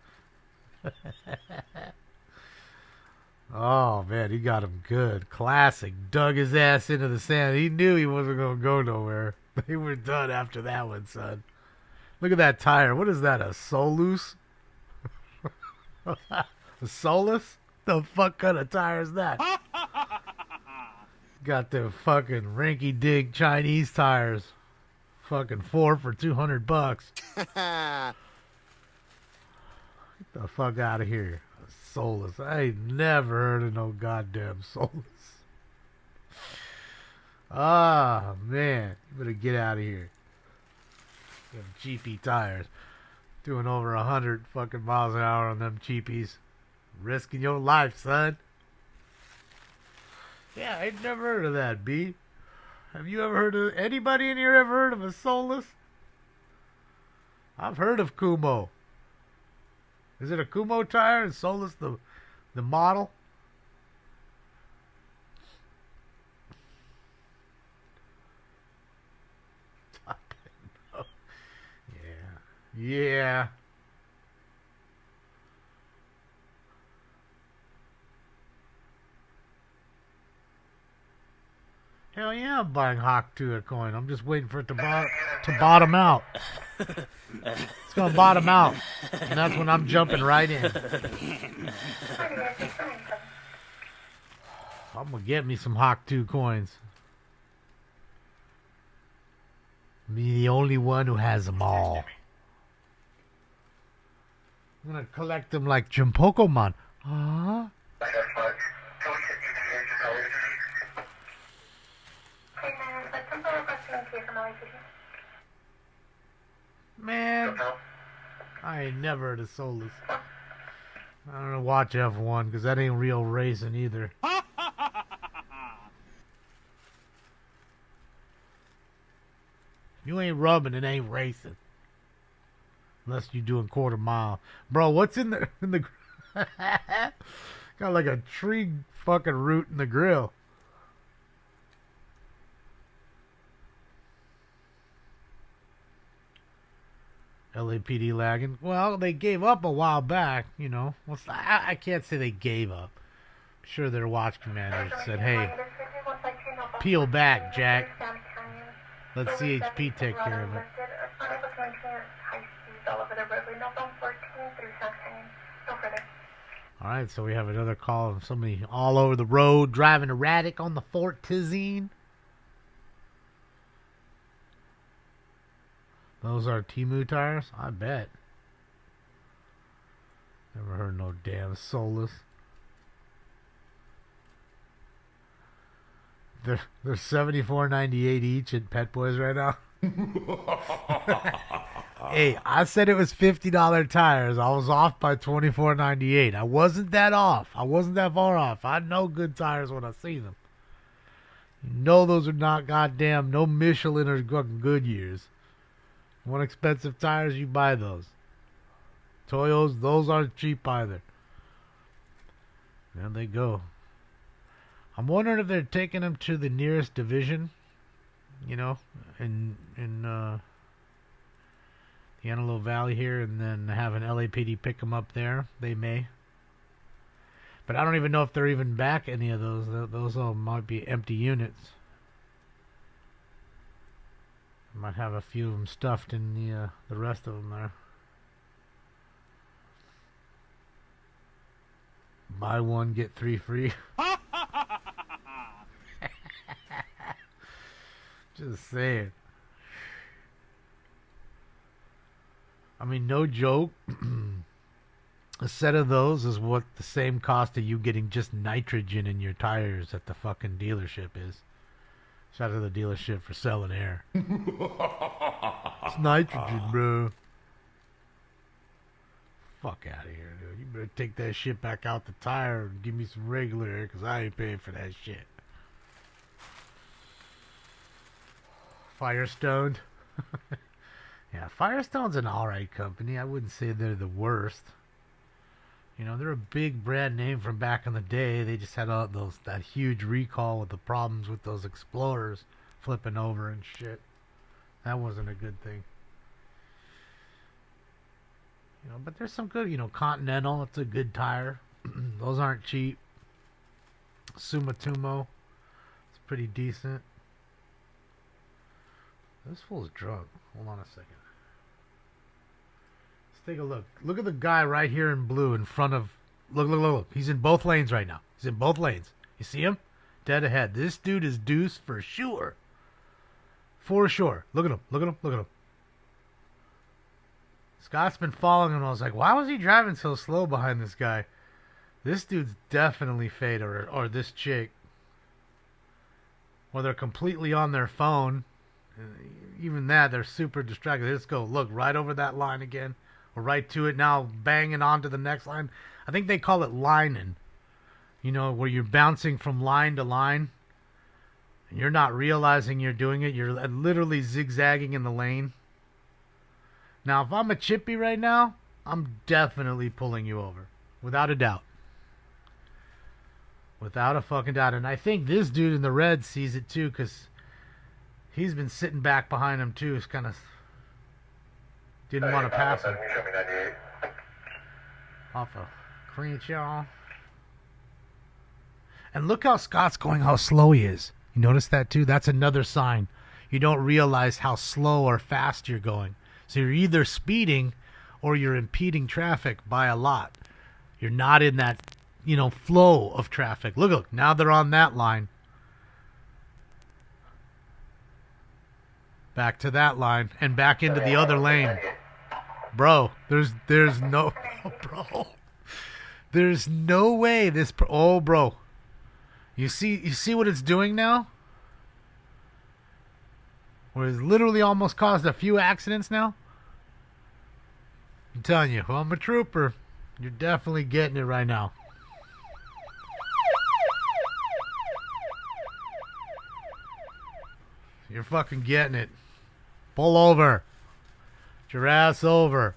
Oh, man, he got him good. Classic. Dug his ass into the sand. He knew he wasn't going to go nowhere. They were done after that one, son. Look at that tire. What is that, a Solus? A Solus? The fuck kind of tire is that? Got the fucking rinky-dink Chinese tires. Fucking 4 for $200. Get the fuck out of here. Solus. I ain't never heard of no goddamn Solus. Ah, man. You better get out of here. Them cheapy tires. Doing over 100 fucking miles an hour on them cheapies. Risking your life, son. Yeah, I ain't never heard of that, B. Have you ever heard of... Anybody in here ever heard of a Solus? I've heard of Kumo. Is it a Kumo tire? Is Solus the model? Yeah. Yeah. Hell yeah, I'm buying Hawk 2 a coin. I'm just waiting for it to bottom out. It's going to bottom out. And that's when I'm jumping right in. I'm going to get me some Hawk 2 coins. Me, the only one who has them all. I'm going to collect them like Pokemon. Huh? Man, I ain't never heard of Solus. I don't know, watch F1, because that ain't real racing either. You ain't rubbing, it ain't racing. Unless you doing quarter mile. Bro, what's in the got like a tree fucking root in the grill. LAPD lagging. Well, they gave up a while back, you know. I can't say they gave up. I'm sure their watch commander said, hey, peel back, Jack. Let CHP take care of it. Alright, so we have another call of somebody all over the road driving erratic on the Fort Tizine. Those are Temu tires? I bet. Never heard no damn Solus. They're $74.98 each at Pet Boys right now. Hey, I said it was $50 tires. I was off by $24.98. I wasn't that off. I wasn't that far off. I know good tires when I see them. You know those are not goddamn no Michelin or fucking Goodyears. You want expensive tires, you buy those. Toyos, those aren't cheap either. There they go. I'm wondering if they're taking them to the nearest division, you know, in the Antelope Valley here, and then having LAPD pick them up there. They may. But I don't even know if they're even back any of those. Those all might be empty units. Might have a few of them stuffed in the rest of them there. Buy one, get 3 free. Just saying. I mean, no joke. A set of those is what the same cost of you getting just nitrogen in your tires at the fucking dealership is. Shout out to the dealership for selling air. It's nitrogen, bro. Fuck out of here, dude. You better take that shit back out the tire and give me some regular air, because I ain't paying for that shit. Firestone. Yeah, Firestone's an alright company. I wouldn't say they're the worst. You know, they're a big brand name from back in the day. They just had that huge recall with the problems with those Explorers flipping over and shit. That wasn't a good thing. You know, but there's some good, you know, Continental, it's a good tire. Those aren't cheap. Sumitomo, it's pretty decent. This fool's drunk. Hold on a second. Let's take a look. Look at the guy right here in blue in front of... Look. He's in both lanes right now. He's in both lanes. You see him? Dead ahead. This dude is deuce for sure. For sure. Look at him. Scott's been following him. I was like, why was he driving so slow behind this guy? This dude's definitely fade, or this chick. Or they're completely on their phone. Even that, they're super distracted. Let's go. Look, right over that line again. Or right to it now, banging onto the next line. I think they call it lining. You know, where you're bouncing from line to line. And you're not realizing you're doing it. You're literally zigzagging in the lane. Now, if I'm a chippy right now, I'm definitely pulling you over. Without a doubt. Without a fucking doubt. And I think this dude in the red sees it too, because he's been sitting back behind him too. He's kind of didn't want to pass him. Off a Crenshaw. And look how Scott's going, how slow he is. You notice that too? That's another sign. You don't realize how slow or fast you're going. So you're either speeding or you're impeding traffic by a lot. You're not in that, you know, flow of traffic. Look, now they're on that line. Back to that line and back into the other lane. Bro, there's no way this, bro. You see what it's doing now? Where it's literally almost caused a few accidents now? I'm telling you, well, I'm a trooper. You're definitely getting it right now. You're fucking getting it. Pull over. Get your ass over.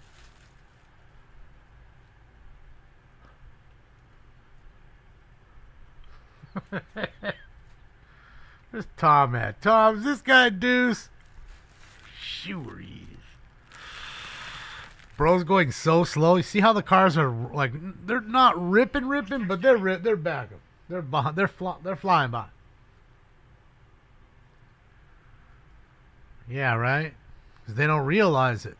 Where's Tom at? Tom, is this guy Deuce? Sure he is. Bro's going so slow. You see how the cars are like, they're not ripping, but they're back. They're behind. They're flying by. Yeah, right? Because they don't realize it.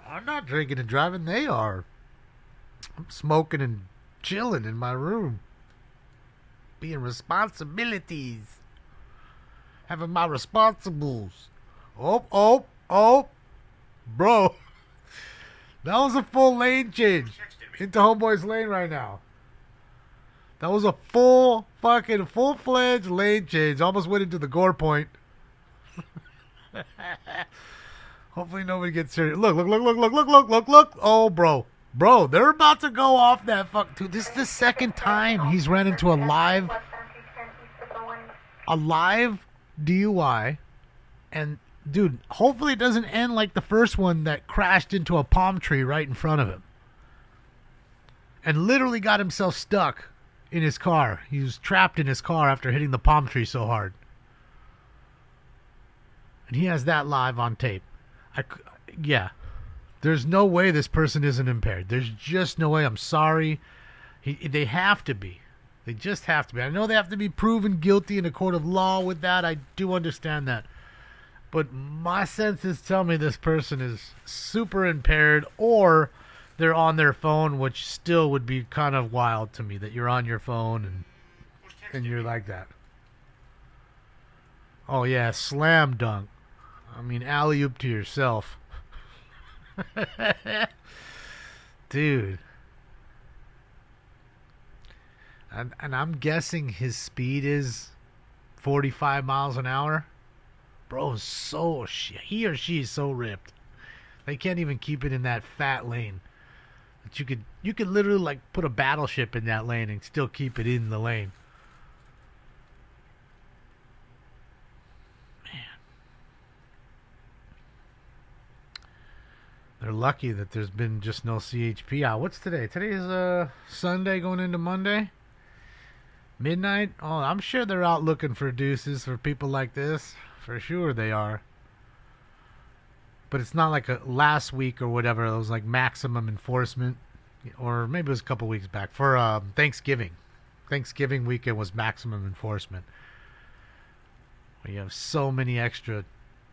I'm not drinking and driving. They are. I'm smoking and chilling in my room. Being responsibilities. Having my responsibles. Oh. Bro. That was a full lane change. Into Homeboy's lane right now. That was a full-fledged lane change. Almost went into the gore point. Hopefully nobody gets serious. Look. Oh, bro. Bro, they're about to go off that fuck. Dude, this is the second time he's ran into a live DUI. And, dude, hopefully it doesn't end like the first one that crashed into a palm tree right in front of him. And literally got himself stuck in his car. He was trapped in his car after hitting the palm tree so hard. And he has that live on tape. Yeah. There's no way this person isn't impaired. There's just no way. I'm sorry. They have to be. They just have to be. I know they have to be proven guilty in a court of law with that. I do understand that. But my senses tell me this person is super impaired, or they're on their phone, which still would be kind of wild to me, that you're on your phone and you're like that. Oh, yeah, slam dunk. I mean, alley-oop to yourself. Dude. And I'm guessing his speed is 45 miles an hour. Bro, he or she is so ripped. They can't even keep it in that fat lane. But you could literally like put a battleship in that lane and still keep it in the lane. They're lucky that there's been just no CHP out. What's today? Today is Sunday going into Monday. Midnight? Oh, I'm sure they're out looking for deuces for people like this. For sure they are. But it's not like a last week or whatever. It was like maximum enforcement. Or maybe it was a couple weeks back. For Thanksgiving. Thanksgiving weekend was maximum enforcement. We have so many extra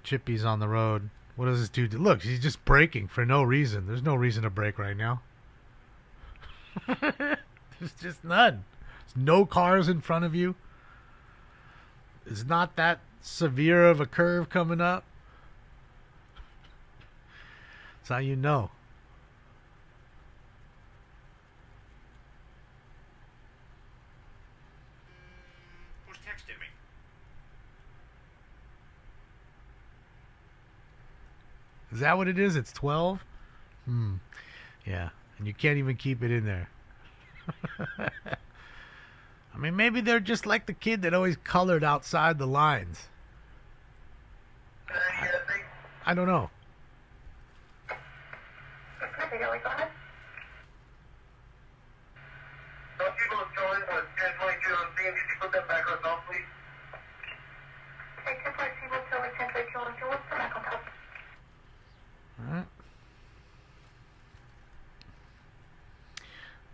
chippies on the road. What does this dude do? Look, he's just braking for no reason. There's no reason to brake right now. There's just none. There's no cars in front of you. It's not that severe of a curve coming up. That's how you know. Who's texting me? Is that what it is? It's 12? Yeah. And you can't even keep it in there. I mean, maybe they're just like the kid that always colored outside the lines. I don't know. Alright.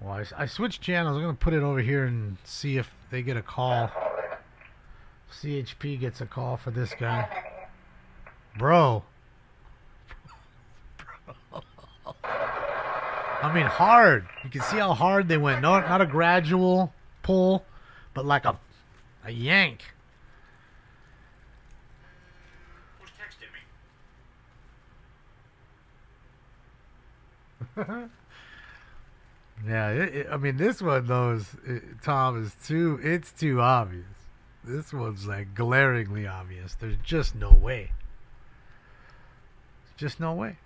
Well, I switched channels. I'm going to put it over here and see if they get a call. CHP gets a call for this guy. Bro. I mean, hard. You can see how hard they went. No, not a gradual pull, but like a yank. Who's texting me? Yeah, I mean, this one, though, Tom, it's too obvious. This one's, like, glaringly obvious. There's just no way. Just no way.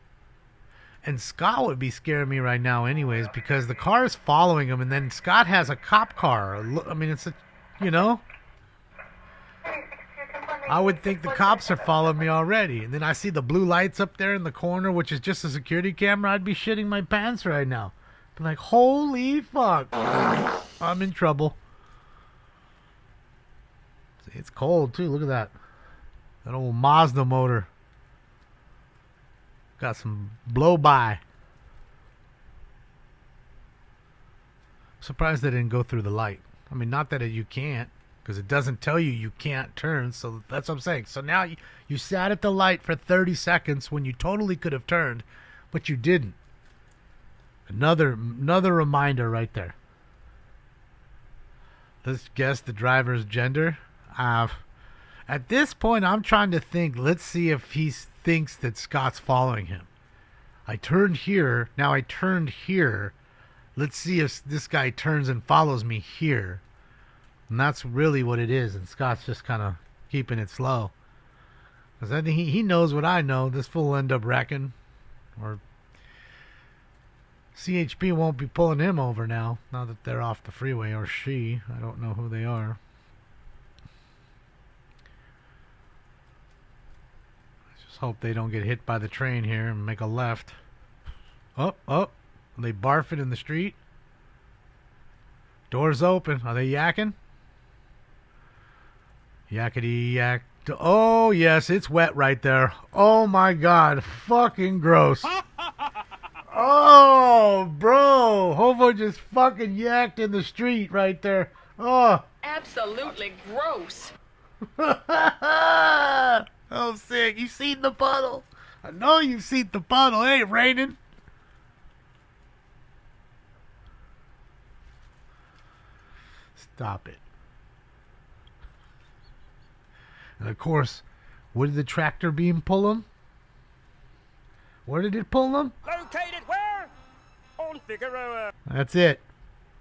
And Scott would be scaring me right now anyways, because the car is following him, and then Scott has a cop car. I mean, it's a, you know? I would think the cops are following me already. And then I see the blue lights up there in the corner, which is just a security camera. I'd be shitting my pants right now. Be like, holy fuck. I'm in trouble. See, it's cold, too. Look at that. That old Mazda motor. Got some blow-by. Surprised they didn't go through the light. I mean, not that you can't, because it doesn't tell you can't turn, so that's what I'm saying. So now you sat at the light for 30 seconds when you totally could have turned, but you didn't. Another reminder right there. Let's guess the driver's gender. At this point, I'm trying to think. Let's see if he thinks that Scott's following him. I turned here. Now I turned here. Let's see if this guy turns and follows me here. And that's really what it is. And Scott's just kind of keeping it slow. Because I think he knows what I know. This fool will end up wrecking. Or CHP won't be pulling him over now. Now that they're off the freeway. Or she. I don't know who they are. Hope they don't get hit by the train here and make a left. Oh, are they barfing in the street? Doors open. Are they yakking? Yakety yak. Oh, yes, it's wet right there. Oh, my God. Fucking gross. Oh, bro. Hobo just fucking yacked in the street right there. Oh. Absolutely gross. Oh, sick. You seen the puddle. I know you've seen the puddle. It ain't raining. Stop it. And, of course, where did the tractor beam pull him? Where did it pull him? Located where? On Figueroa. That's it.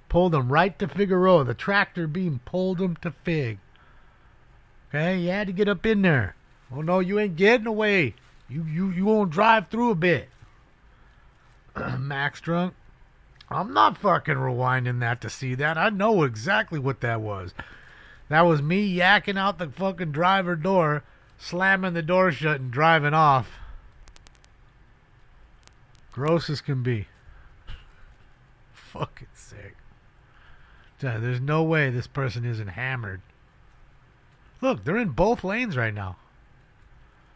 Pulled him right to Figueroa. The tractor beam pulled him to Fig. Okay, you had to get up in there. Oh, no, you ain't getting away. You won't drive through a bit. Max drunk. I'm not fucking rewinding that to see that. I know exactly what that was. That was me yakking out the fucking driver door, slamming the door shut and driving off. Gross as can be. Fucking sick. There's no way this person isn't hammered. Look, they're in both lanes right now.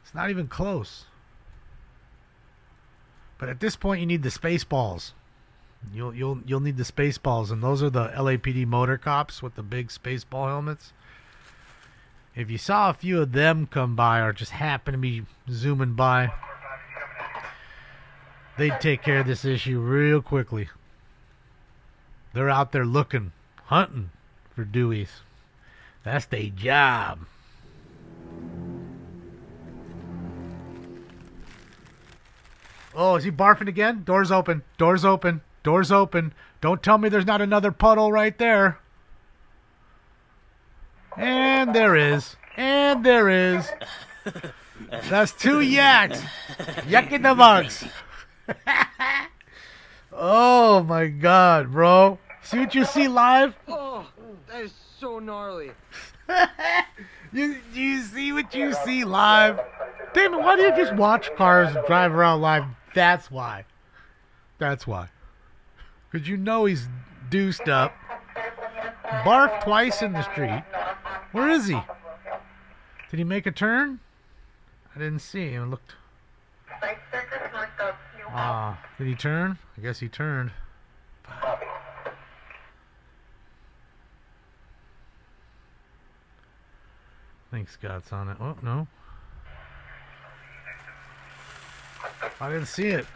It's not even close. But at this point, you need the space balls. You'll need the space balls, and those are the LAPD motor cops with the big space ball helmets. If you saw a few of them come by or just happen to be zooming by, they'd take care of this issue real quickly. They're out there looking, hunting for Deweys. That's their job. Oh, is he barfing again? Doors open. Doors open. Doors open. Don't tell me there's not another puddle right there. And there is. And there is. That's two yaks. Yak in the bugs. Oh, my God, bro. See what you see live? Oh, that is so gnarly. You see what you see live? Damon, why do you just watch cars drive around live? That's why. That's why. Because you know he's deuced up. Barfed twice in the street. Where is he? Did he make a turn? I didn't see him. It looked... did he turn? I guess he turned. I think Scott's on it. Oh, no. I didn't see it.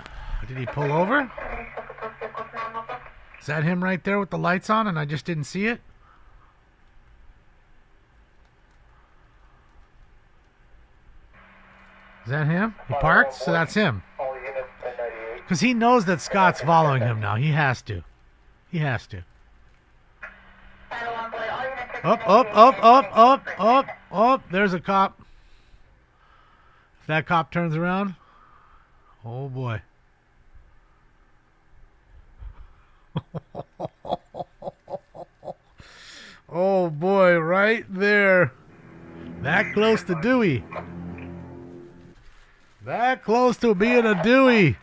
Did he pull over? Is that him right there with the lights on and I just didn't see it? Is that him? He parked? So that's him. Because he knows that Scott's following him now. He has to. He has to. Up. There's a cop. If that cop turns around, oh boy. Oh boy, right there. That close to Dewey. That close to being a Dewey.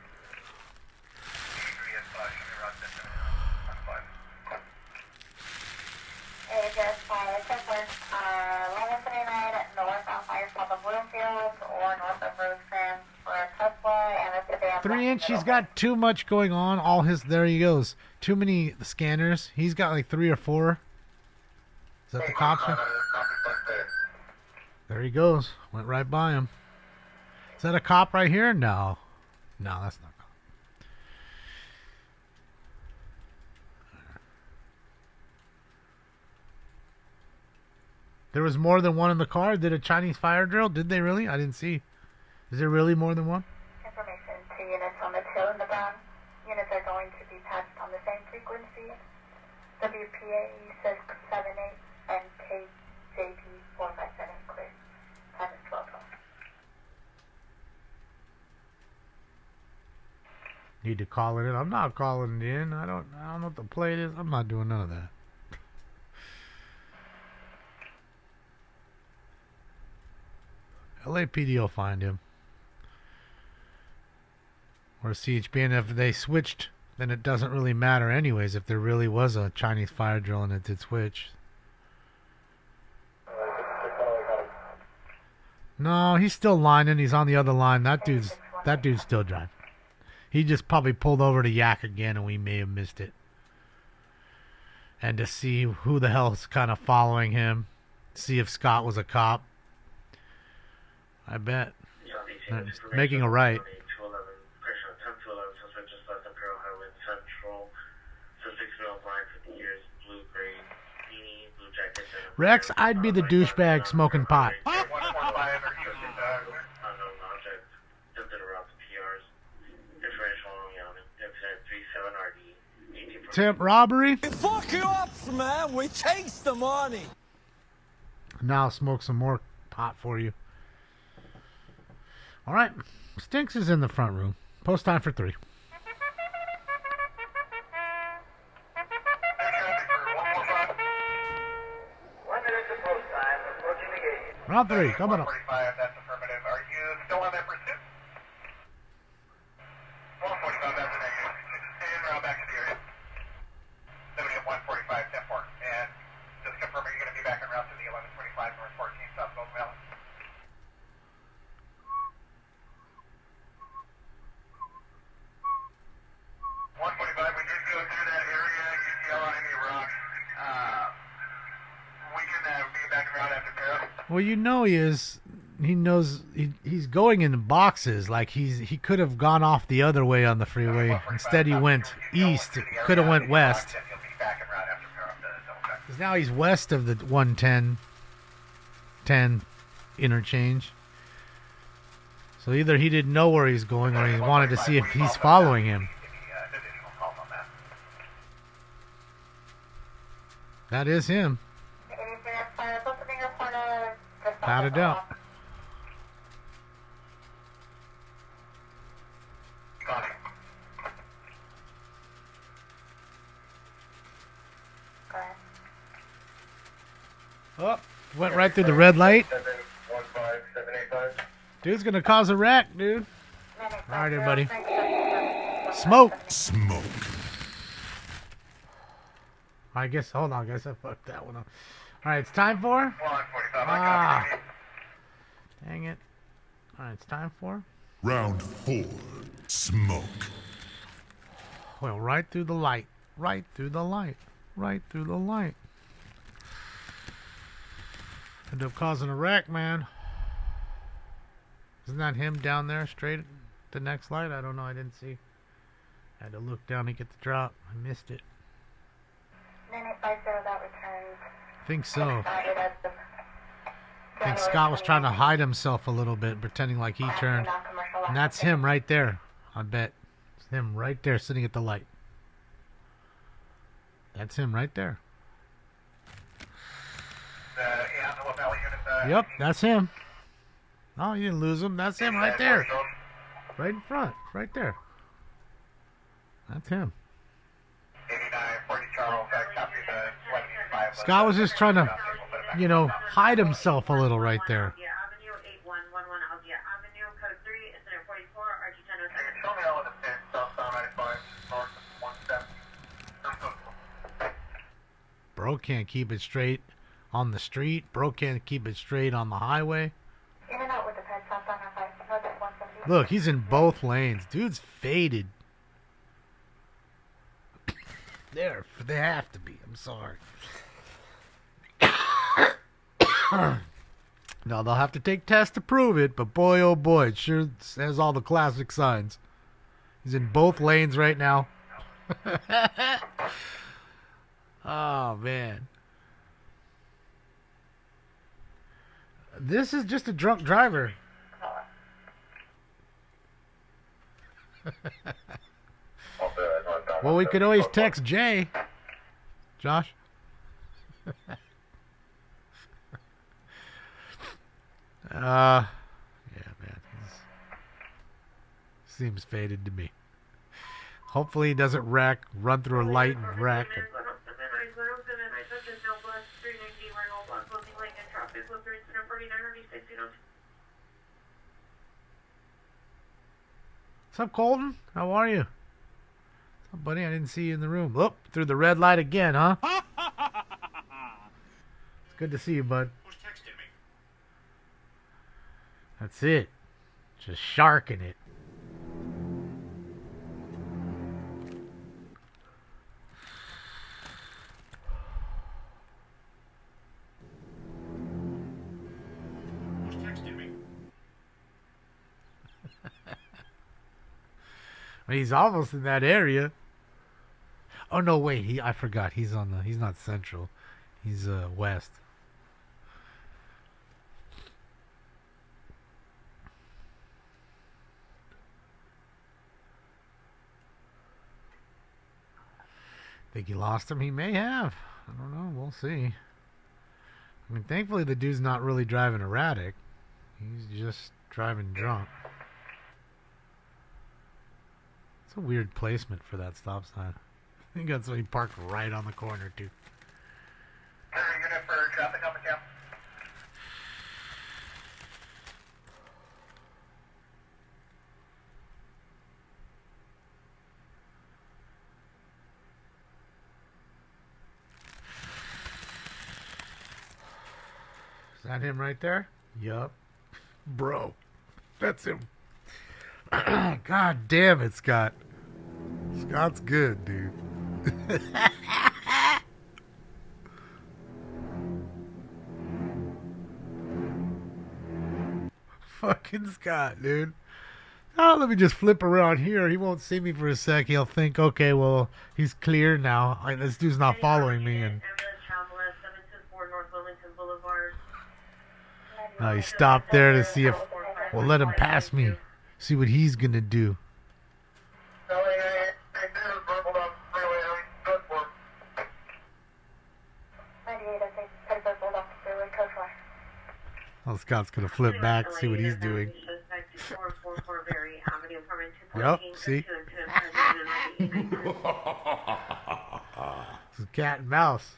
He's got too much going on. There he goes. Too many scanners. He's got like 3 or 4. Is that the cops? There he goes. Went right by him. Is that a cop right here? No. No, that's not a cop. There was more than one in the car. Did a Chinese fire drill? Did they really? I didn't see. Is there really more than one? Information to units on the tail and the bound. Units are going to be patched on the same frequency. WPA 678 and KJP 457 clear. Time is 12:12. Need to call it in. I'm not calling it in. I don't know what the plate is. I'm not doing none of that. LAPD will find him. Or CHP, and if they switched, then it doesn't really matter anyways if there really was a Chinese fire drill and it did switch. No, he's still lining. He's on the other line. That dude's still driving. He just probably pulled over to yak again, and we may have missed it. And to see who the hell's kind of following him, see if Scott was a cop. I bet. Making a right. Rex, I'd be the douchebag smoking pot. Temp robbery? We fuck you up, man. We takes the money. Now I'll smoke some more pot for you. All right. Stinks is in the front room. Post time for 3. Round 3, coming up. That's affirmative. Are you still on that pursuit? 145, that's a negative. Stay en route back to the area. 145, 10-4. And just confirming you're going to be back en route to the 1125 North 14 South Golden Valley. We did go through that area. You see a lot of any rocks. We can be back en route after Barrow. Well, you know he is. He knows he's going in boxes. Like he could have gone off the other way on the freeway. Instead, he went east. Could have went west. Because now he's west of the 110 interchange. So either he didn't know where he's going, or he wanted to see if he's following him. That is him. Without a doubt. Oh, went right through the red light. Dude's gonna cause a wreck, dude. Alright, everybody. Smoke. I guess, hold on, guys. I fucked that one up. Alright, it's time for? Dang it. Alright, it's time for? Round 4. Smoke. Well, right through the light. Right through the light. Right through the light. Ended up causing a wreck, man. Isn't that him down there straight at the next light? I don't know. I didn't see. I had to look down to get the drop. I missed it. Minute 50 that returns. I think so. I think Scott was trying to hide himself a little bit, pretending like he turned. And that's him right there, I bet. It's him right there sitting at the light. That's him right there. Yep, that's him. Oh, you didn't lose him. That's him right there. Right in front. Right there. That's him. Scott was just trying to, you know, hide himself a little right there. Bro can't keep it straight on the street. Bro can't keep it straight on the highway. In and out with the pet stop on our 170. Look, he's in both lanes. Dude's faded. There, they have to be. I'm sorry. No, they'll have to take tests to prove it, but boy, oh boy, it sure has all the classic signs. He's in both lanes right now. Oh, man. This is just a drunk driver. Well, we could always text Jay. Josh? Yeah, man. Seems faded to me. Hopefully he doesn't run through a light and wreck. What's up, Colton? How are you? What's up, buddy? I didn't see you in the room. Oh, through the red light again, huh? It's good to see you, bud. Who's texting me? That's it. Just sharking it. Who's texting me? I mean, he's almost in that area. Oh no, wait, I forgot. He's not central. He's west. Think he lost him? He may have. I don't know. We'll see. I mean, thankfully the dude's not really driving erratic. He's just driving drunk. It's a weird placement for that stop sign. I think that's when he parked right on the corner, too. Unit for traffic on the camp. Is that him right there? Yup. Bro. That's him. God damn it, Scott. Scott's good, dude. Fucking Scott, dude. Oh, let me just flip around here. He won't see me for a sec. He'll think, okay, well, he's clear now. This dude's not following me. And he stopped there to see if we'll let him pass me. See what he's gonna do. Well, Scott's gonna flip back, see what he's doing. Yup, see? It's cat and mouse.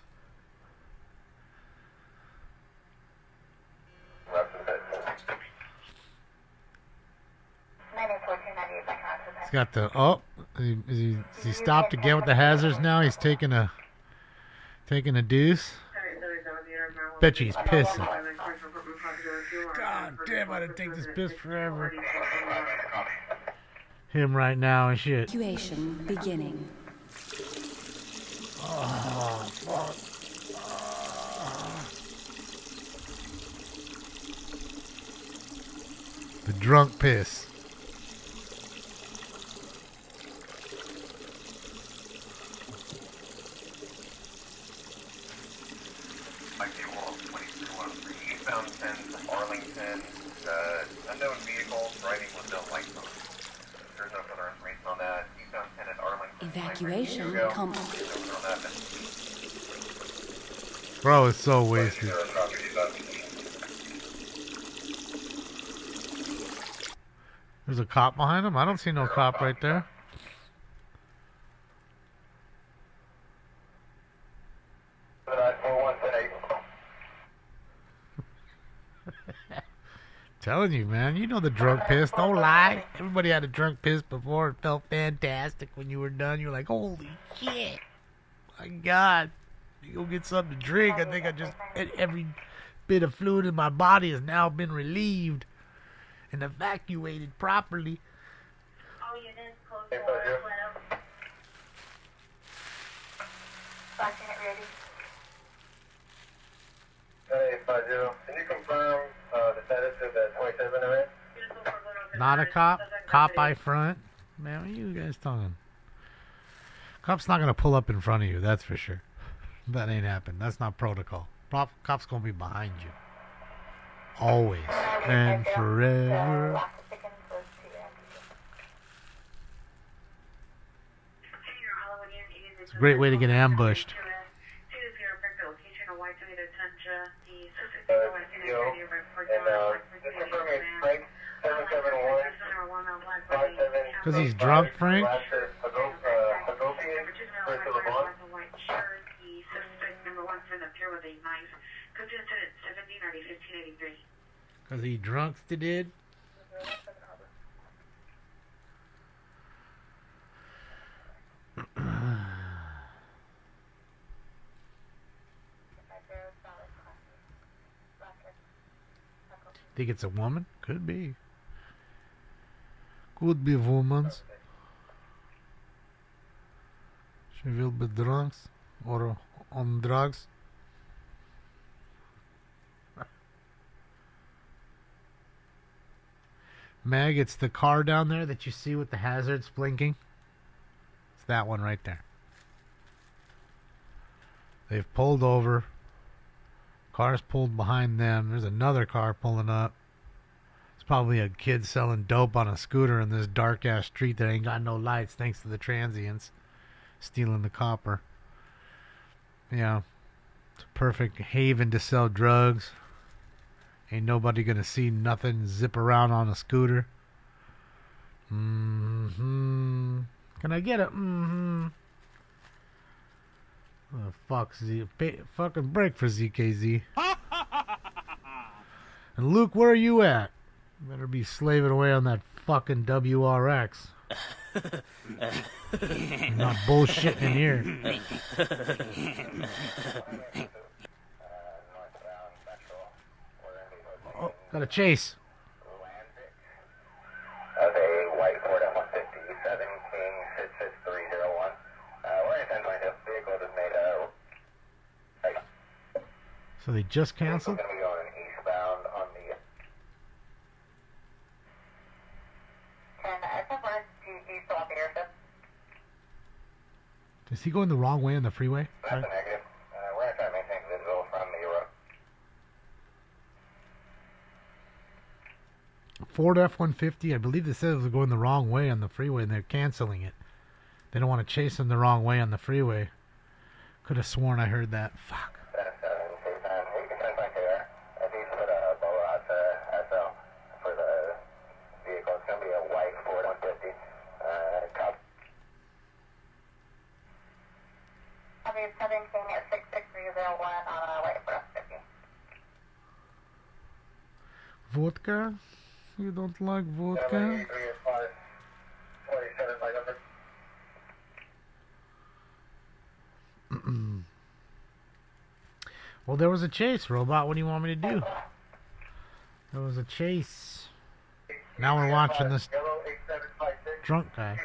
He's got the is he stopped again with the hazards now? He's taking a deuce. Bet you he's pissing. God damn, I didn't take this piss forever. Him right now and shit. Evacuation beginning. Oh, fuck. The drunk piss. Eastbound 10 from Arlington. Unknown vehicle driving with no lights on. There's no further information on that. Evacuation complete. Bro, it's so wasted. There's a cop behind him? I don't see no cop right there. Telling you, man. You know the drunk piss. Don't lie. Everybody had a drunk piss before. It felt fantastic when you were done. You're like, holy shit. My God. You go get something to drink. I think I just... Every bit of fluid in my body has now been relieved and evacuated properly. All units, close the door, let them. Flash unit ready. Hey, 50. Can you confirm the status of the 27 event? Not a cop. Cop eye front. Man, what are you guys talking? Cop's not going to pull up in front of you, that's for sure. That ain't happened. That's not protocol. Cop's going to be behind you. Always. And forever. It's a great way to get ambushed. Because he's drunk, Frank? Because he drunks did? Think it's a woman? Could be. Could be woman's. She will be drunk or on drugs. Meg, it's the car down there that you see with the hazards blinking. It's that one right there. They've pulled over. Car's pulled behind them. There's another car pulling up. It's probably a kid selling dope on a scooter in this dark-ass street that ain't got no lights thanks to the transients stealing the copper. Yeah. It's a perfect haven to sell drugs. Ain't nobody gonna see nothing zip around on a scooter. Mm-hmm. Can I get it? Mm-hmm. Oh, fuck fucking break for ZKZ. And Luke, where are you at? Better be slaving away on that fucking WRX. You're not bullshitting in here. Oh, got a chase. That's a white Ford F-150, 7 King 66301. We're in 1022. Vehicle is made right. So they just canceled? Going to be going eastbound on the... Do you still have the airship? Is he going the wrong way on the freeway? That's a negative. We're going to try to maintain visual from the road. Ford F-150, I believe they said it was going the wrong way on the freeway and they're canceling it. They don't want to chase him the wrong way on the freeway. Could have sworn I heard that. Fuck. For the vehicle, it's going to be a white Ford 150. Copy 7 King at 66301 on a white Ford F-50. Vodka? You don't like vodka? Well, there was a chase, Robot. What do you want me to do? There was a chase. Now we're watching this drunk guy.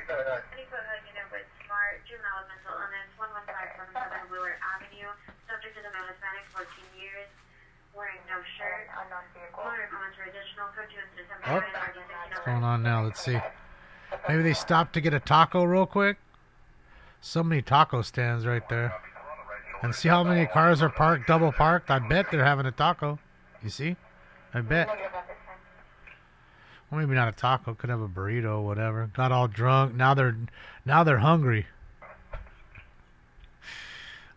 Subject to the male Hispanic, 14 years, wearing no shirt, unknown vehicle. Oh, what's going on now? Let's see. Maybe they stopped to get a taco real quick. So many taco stands right there. And see how many cars are parked, double parked? I bet they're having a taco. You see? I bet. Well, maybe not a taco. Could have a burrito or whatever. Got all drunk. Now they're hungry.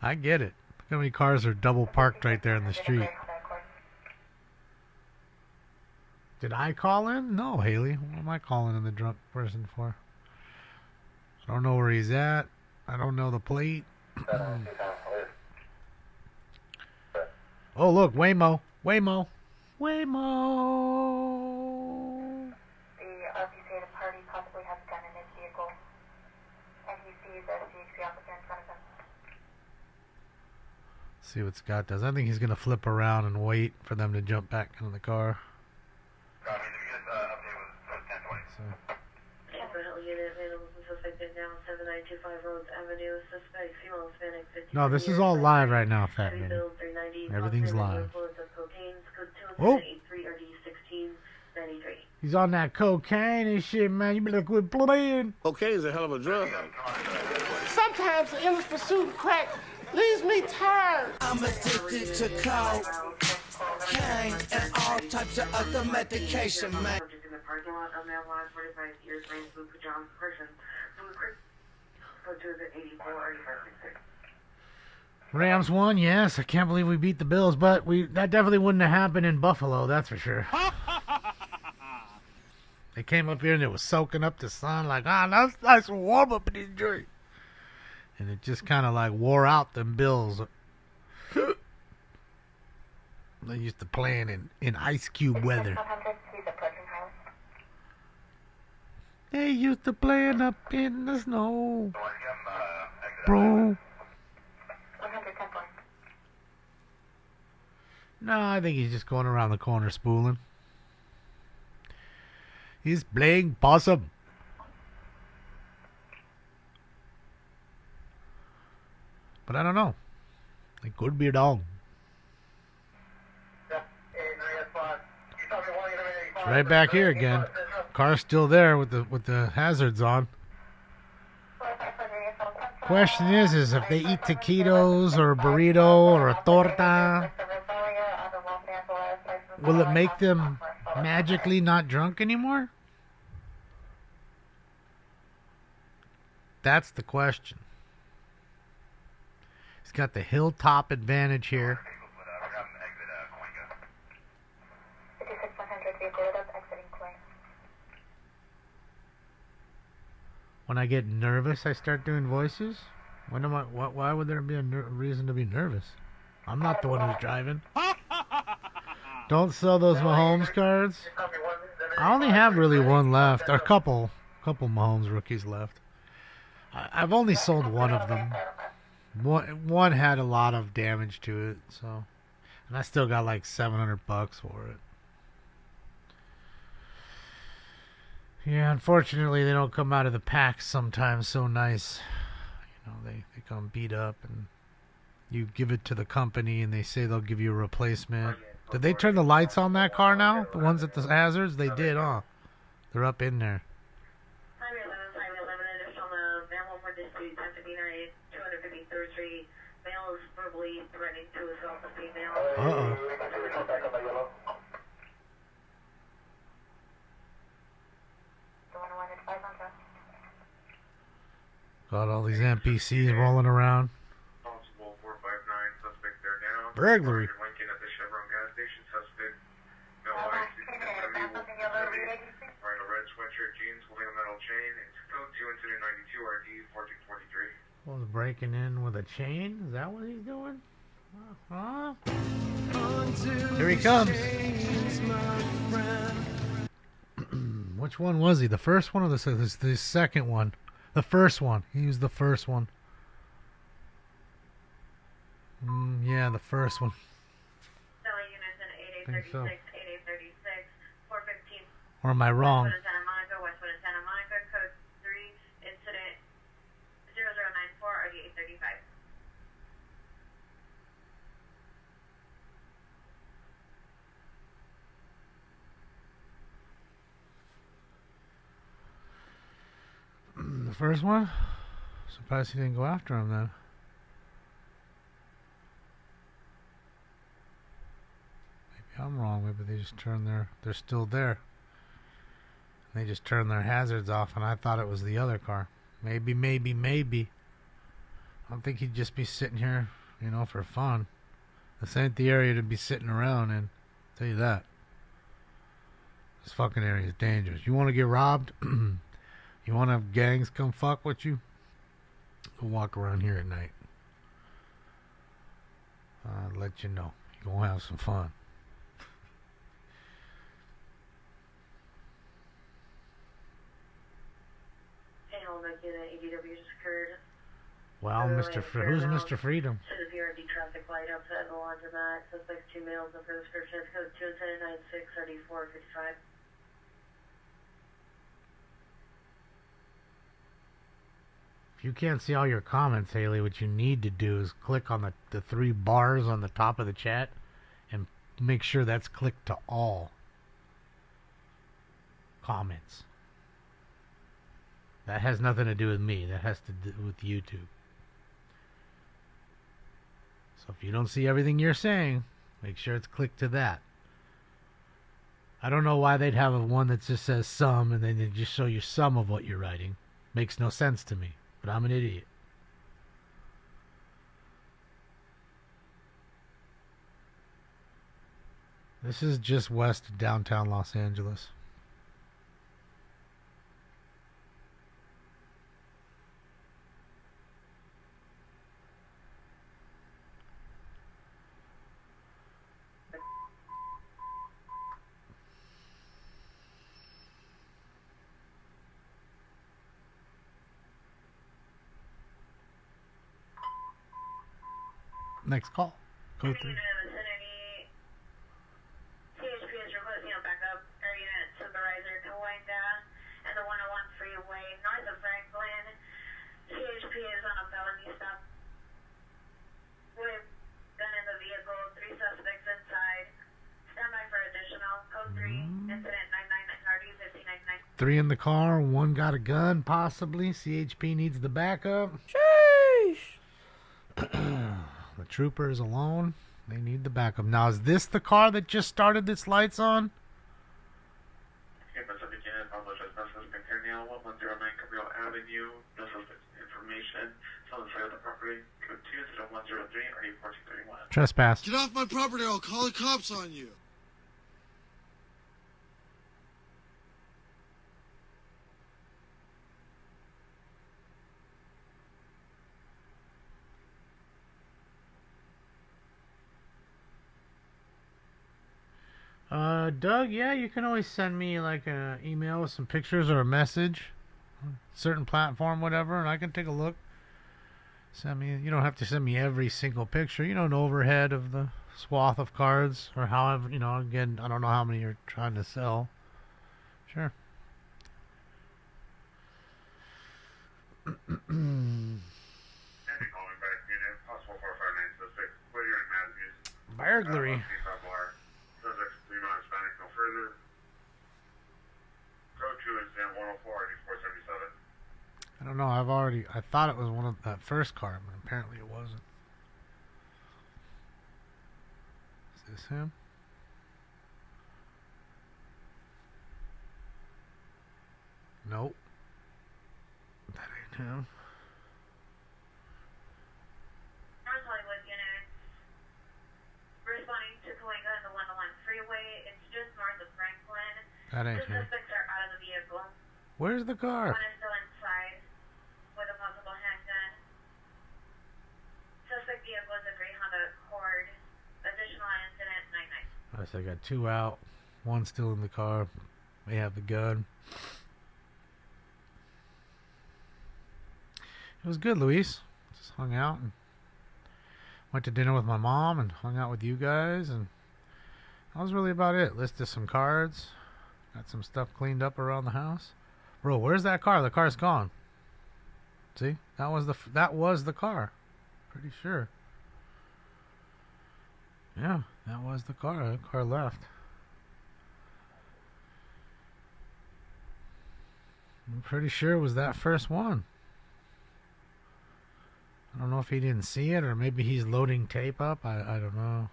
I get it. Look how many cars are double parked right there in the street. Did I call in? No, Haley. What am I calling in the drunk person for? I don't know where he's at. I don't know the plate. Oh, look, Waymo. Waymo. Waymo. The RP party possibly has a gun in his vehicle, and he sees a CHP officer in front of him. See what Scott does. I think he's going to flip around and wait for them to jump back into the car. No, this is all live right now, Fat Man. Everything's live. Oh! He's on that cocaine and shit, man. You be like, quit playing. Cocaine's a hell of a drug. Sometimes the endless pursuit of crack leaves me tired. I'm addicted to coke, cocaine, and all types of other medication, man. Rams won, yes. I can't believe we beat the Bills, but that definitely wouldn't have happened in Buffalo, that's for sure. They came up here and it was soaking up the sun like, that's nice and warm up in this joint. And it just kind of like wore out them Bills. They used to playing in ice cube weather. They used to playing up in the snow. Bro. No, I think he's just going around the corner spooling. He's playing possum. But I don't know. It could be a dog. It's right back here again. Car's still there with the hazards on. Question is if they eat taquitos or a burrito or a torta, will it make them magically not drunk anymore? That's the question. He's got the hilltop advantage here. When I get nervous, I start doing voices. Why would there be a reason to be nervous? I'm not the one who's driving. Don't sell those Mahomes cards. I only have really one left, or a couple Mahomes rookies left. I've only sold one of them. One had a lot of damage to it, so, and I still got like $700 for it. Yeah, unfortunately, they don't come out of the packs sometimes so nice. You know, they come beat up, and you give it to the company, and they say they'll give you a replacement. Did they turn the lights on that car now? The ones at the hazards? They did, huh? They're up in there. Uh-oh. Got all these NPCs rolling around. Burglary. Was breaking in with a chain? Is that what he's doing? Huh? Here he comes. Which one was he? The first one or the second one? The first one. He was the first one. Yeah, the first one. I think so. Or am I wrong? The first one? Surprised he didn't go after him then. Maybe I'm wrong. Maybe they just turned they're still there. They just turned their hazards off and I thought it was the other car. Maybe. don't think he'd just be sitting here, you know, for fun. This ain't the area to be sitting around in. I'll tell you that. This fucking area is dangerous. You want to get robbed? You want to have gangs come fuck with you? Go walk around here at night. I'll let you know. You're going to have some fun. Well, who's Mr. Freedom? To the VRD traffic light outside the laundromat. Suspects 2 males, no further description. Code 296 3455. If you can't see all your comments, Haley, what you need to do is click on the 3 bars on the top of the chat and make sure that's clicked to all comments. That has nothing to do with me. That has to do with YouTube. So if you don't see everything you're saying, make sure it's clicked to that. I don't know why they'd have one that just says some and then they just show you some of what you're writing. Makes no sense to me, but I'm an idiot. This is just west of downtown Los Angeles. Next call. Code 3. CHP is requesting a backup air unit supervisor to Wanda and the 101 freeway north of Franklin. CHP is on a felony stop with gun in the vehicle, 3 suspects inside. Stand by for additional. Code 3, incident 99 RD 1599. 3 in the car, 1 got a gun, possibly. CHP needs the backup. Sheesh! The trooper is alone. They need the backup. Now, is this the car that just started its lights on? Trespass. Get off my property or I'll call the cops on you. Doug, yeah, you can always send me like an email with some pictures or a message, certain platform, whatever, and I can take a look. Send me. You don't have to send me every single picture. You know, an overhead of the swath of cards, or however. You know, again, I don't know how many you're trying to sell. Sure. Burglary. I don't know. I thought it was one of that first car, but apparently it wasn't. Is this him? Nope. That ain't him. North Hollywood units responding to Cahuenga and the 101 freeway. It's just north of Franklin. That ain't the him. suspects are out of the vehicle. Where's the car? One is still inside with a possible handgun. Suspect vehicle is a gray Honda Accord. Additional incident 99. Alright, so I got 2 out. 1 still in the car. They have the gun. It was good, Luis. Just hung out and went to dinner with my mom and hung out with you guys, and that was really about it. Listed some cards. Got some stuff cleaned up around the house. Bro, where's that car? The car's gone. See? That was the car. Pretty sure. Yeah, that was the car. The car left. I'm pretty sure it was that first one. I don't know if he didn't see it or maybe he's loading tape up. I don't know.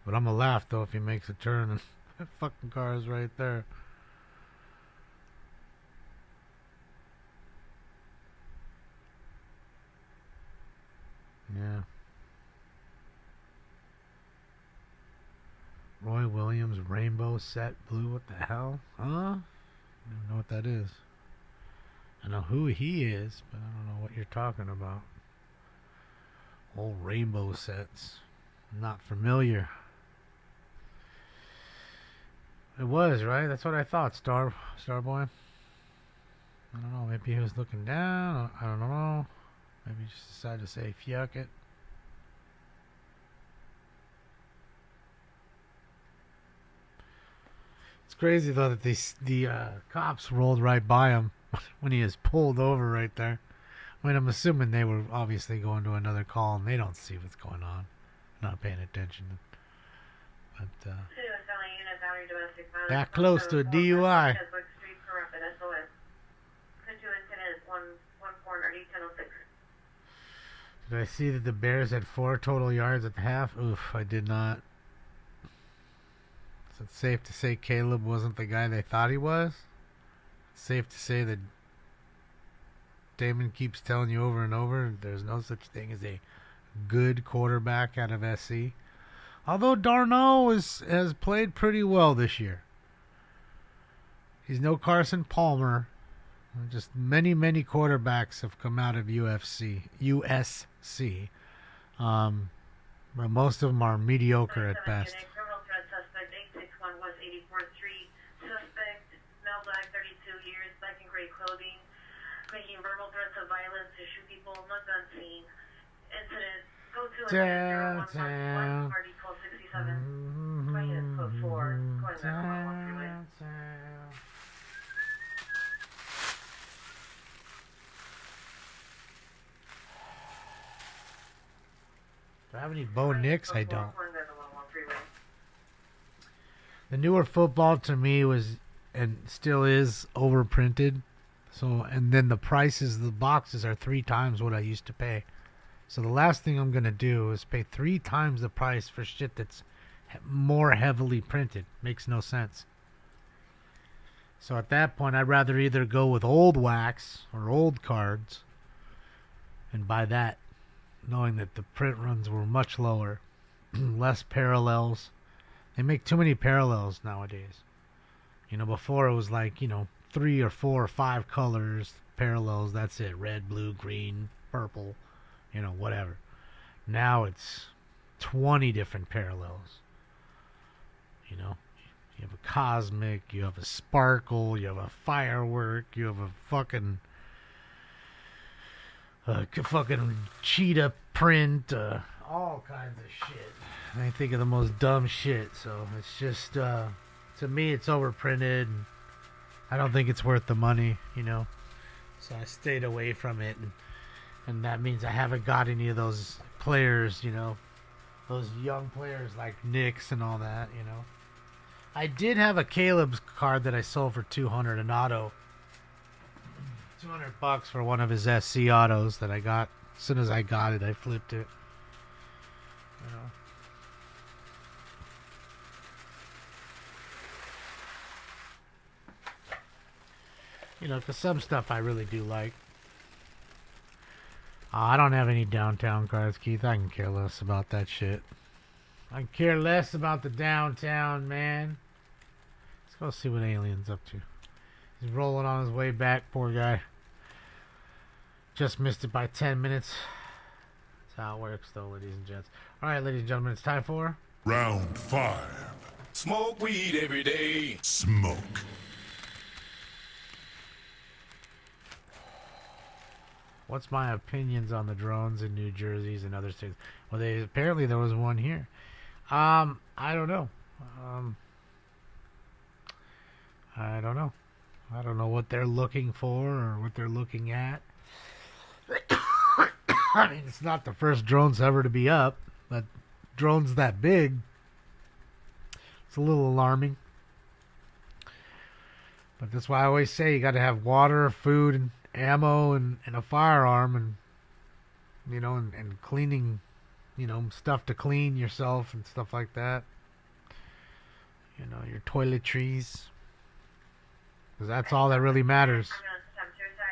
But I'm gonna laugh though if he makes a turn and that fucking car is right there. rainbow set blue. What the hell? Huh? I don't know what that is. I know who he is, but I don't know what you're talking about. Old rainbow sets. Not familiar. It was, right? That's what I thought, Starboy. I don't know. Maybe he was looking down. I don't know. Maybe he just decided to say, fuck it. It's crazy, though, that the cops rolled right by him when he is pulled over right there. I mean, I'm assuming they were obviously going to another call and they don't see what's going on. Not paying attention. But, that close to a DUI. Did I see that the Bears had 4 total yards at the half? Oof, I did not. Is it safe to say Caleb wasn't the guy they thought he was? It's safe to say that Damon keeps telling you over and over there's no such thing as a good quarterback out of SC. Although Darno has played pretty well this year. He's no Carson Palmer. Just many quarterbacks have come out of USC. But most of them are mediocre at best. Criminal threat suspect 861 West 84th Street. Suspect, male black, 32 years, black and gray clothing, making verbal threats of violence to shoot people, not gun scene. Incident, go to Downtown. party call 67. 20 minutes code 4, going back on 1 freeway. Do I have any Bo Nix? I don't. The newer football to me was and still is overprinted. So, and then the prices, the boxes are 3 times what I used to pay. So the last thing I'm going to do is pay 3 times the price for shit that's more heavily printed. Makes no sense. So at that point, I'd rather either go with old wax or old cards and buy that, knowing that the print runs were much lower, less parallels. They make too many parallels nowadays. You know, before it was like, 3 or 4 or 5 colors, parallels, that's it. Red, blue, green, purple, whatever. Now it's 20 different parallels. You have a cosmic, you have a sparkle, you have a firework, you have a fucking cheetah print, all kinds of shit. I think of the most dumb shit. So it's just, to me, it's overprinted. And I don't think it's worth the money, So I stayed away from it, and that means I haven't got any of those players, those young players like Knicks and all that, I did have a Caleb's card that I sold for $200, an auto. $200 for one of his SC autos that I got. As soon as I got it, I flipped it. Because some stuff I really do like. I don't have any downtown cards, Keith. I can care less about that shit. I can care less about the downtown, man. Let's go see what Alien's up to. He's rolling on his way back, poor guy. Just missed it by 10 minutes. That's how it works, though, ladies and gents. Alright, ladies and gentlemen, it's time for... Round 5. Smoke weed every day. Smoke. What's my opinions on the drones in New Jersey and other states? Well, apparently there was one here. I don't know. I don't know. I don't know what they're looking for or what they're looking at. I mean, it's not the first drones ever to be up, but drones that big, it's a little alarming. But that's why I always say you got to have water, food, and ammo, and a firearm, and and cleaning, stuff to clean yourself and stuff like that. Your toiletries, because that's all that really matters.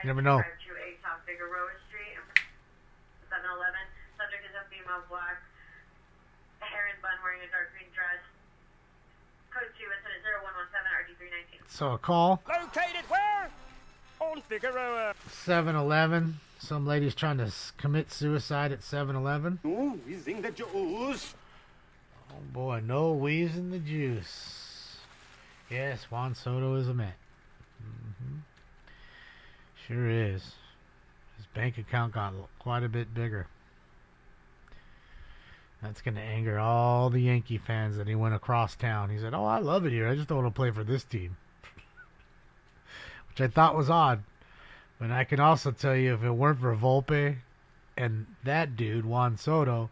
You never know. 7-Eleven. Subject is a female, black, hair and bun, wearing a dark green dress. code 2, incident 0117, RD319. So a call. Located where? On Figueroa. 7-Eleven. Some lady's trying to commit suicide at 7-Eleven. Ooh, wheezing the juice. Oh boy, no wheezing the juice. Yes, Juan Soto is a Met. Sure is. His bank account got quite a bit bigger. That's going to anger all the Yankee fans that he went across town. He said, "Oh, I love it here. I just don't want to play for this team." Which I thought was odd. But I can also tell you, if it weren't for Volpe and that dude, Juan Soto,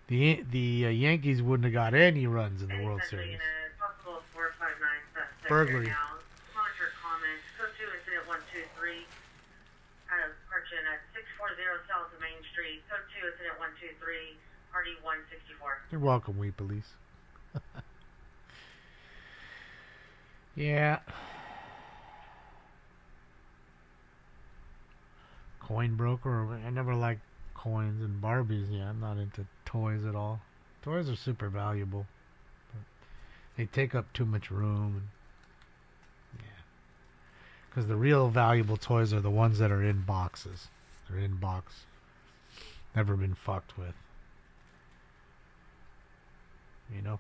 the Yankees wouldn't have got any runs in the World Series. Possible 459 Burglary. Monitor comments. Code 2, incident 123. Out of Parchin at 640 South Main Street. Code 2, incident 123. RD 164. You're welcome, we police. Yeah. Coin broker. I never liked coins and Barbies. Yeah, I'm not into toys at all. Toys are super valuable, but they take up too much room. And yeah, because the real valuable toys are the ones that are in boxes. They're in box. Never been fucked with. You know.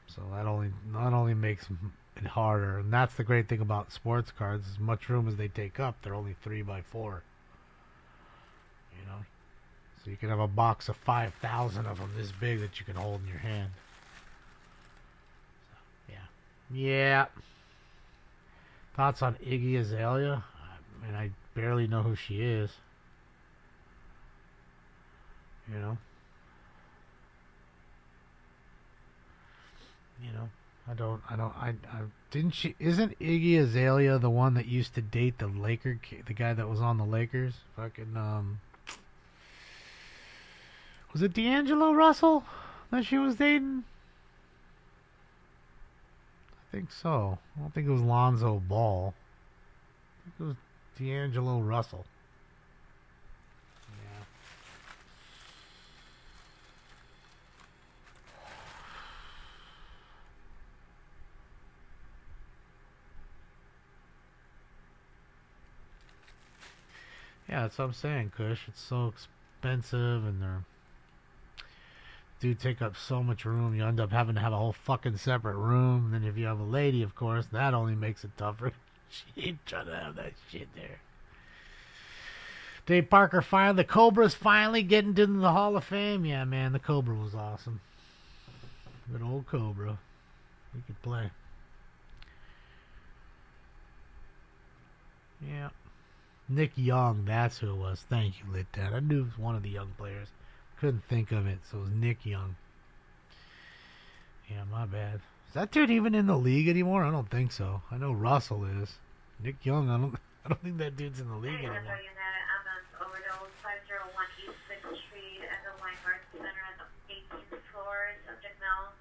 So that not only makes it harder, and that's the great thing about sports cards. As much room as they take up, they're only 3x4. You know, so you can have a box of 5,000 of them this big that you can hold in your hand. So, yeah. Thoughts on Iggy Azalea? I mean, I barely know who she is. You know, isn't Iggy Azalea the one that used to date the the guy that was on the Lakers? Fucking, was it D'Angelo Russell that she was dating? I think so. I don't think it was Lonzo Ball. I think it was D'Angelo Russell. Yeah, that's what I'm saying, Kush. It's so expensive, and they do take up so much room. You end up having to have a whole fucking separate room. And then if you have a lady, of course, that only makes it tougher. She ain't trying to have that shit there. Dave Parker, the Cobra's finally getting into the Hall of Fame. Yeah, man, the Cobra was awesome. Good old Cobra. He could play. Yeah. Nick Young, that's who it was. Thank you, Lit Dad. I knew it was one of the young players. Couldn't think of it, so it was Nick Young. Yeah, my bad. Is that dude even in the league anymore? I don't think so. I know Russell is. Nick Young, I don't think that dude's in the league anymore. Ambulance overdose 501 East 6th Street at the Weingarten Center at the 18th floor. Subject now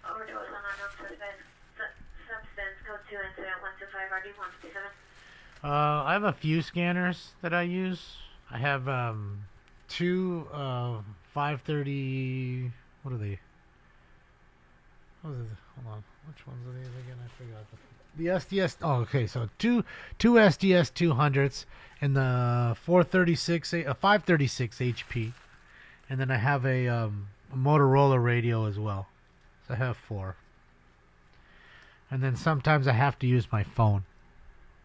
overdose on unknown substance. Code 2, incident 125 RD 157. I have a few scanners that I use. I have two 530. What are they? What is it? Hold on. Which ones are these again? I forgot. The SDS. Oh, okay. So two SDS 200s and the 536 HP, and then I have a Motorola radio as well. So I have 4. And then sometimes I have to use my phone.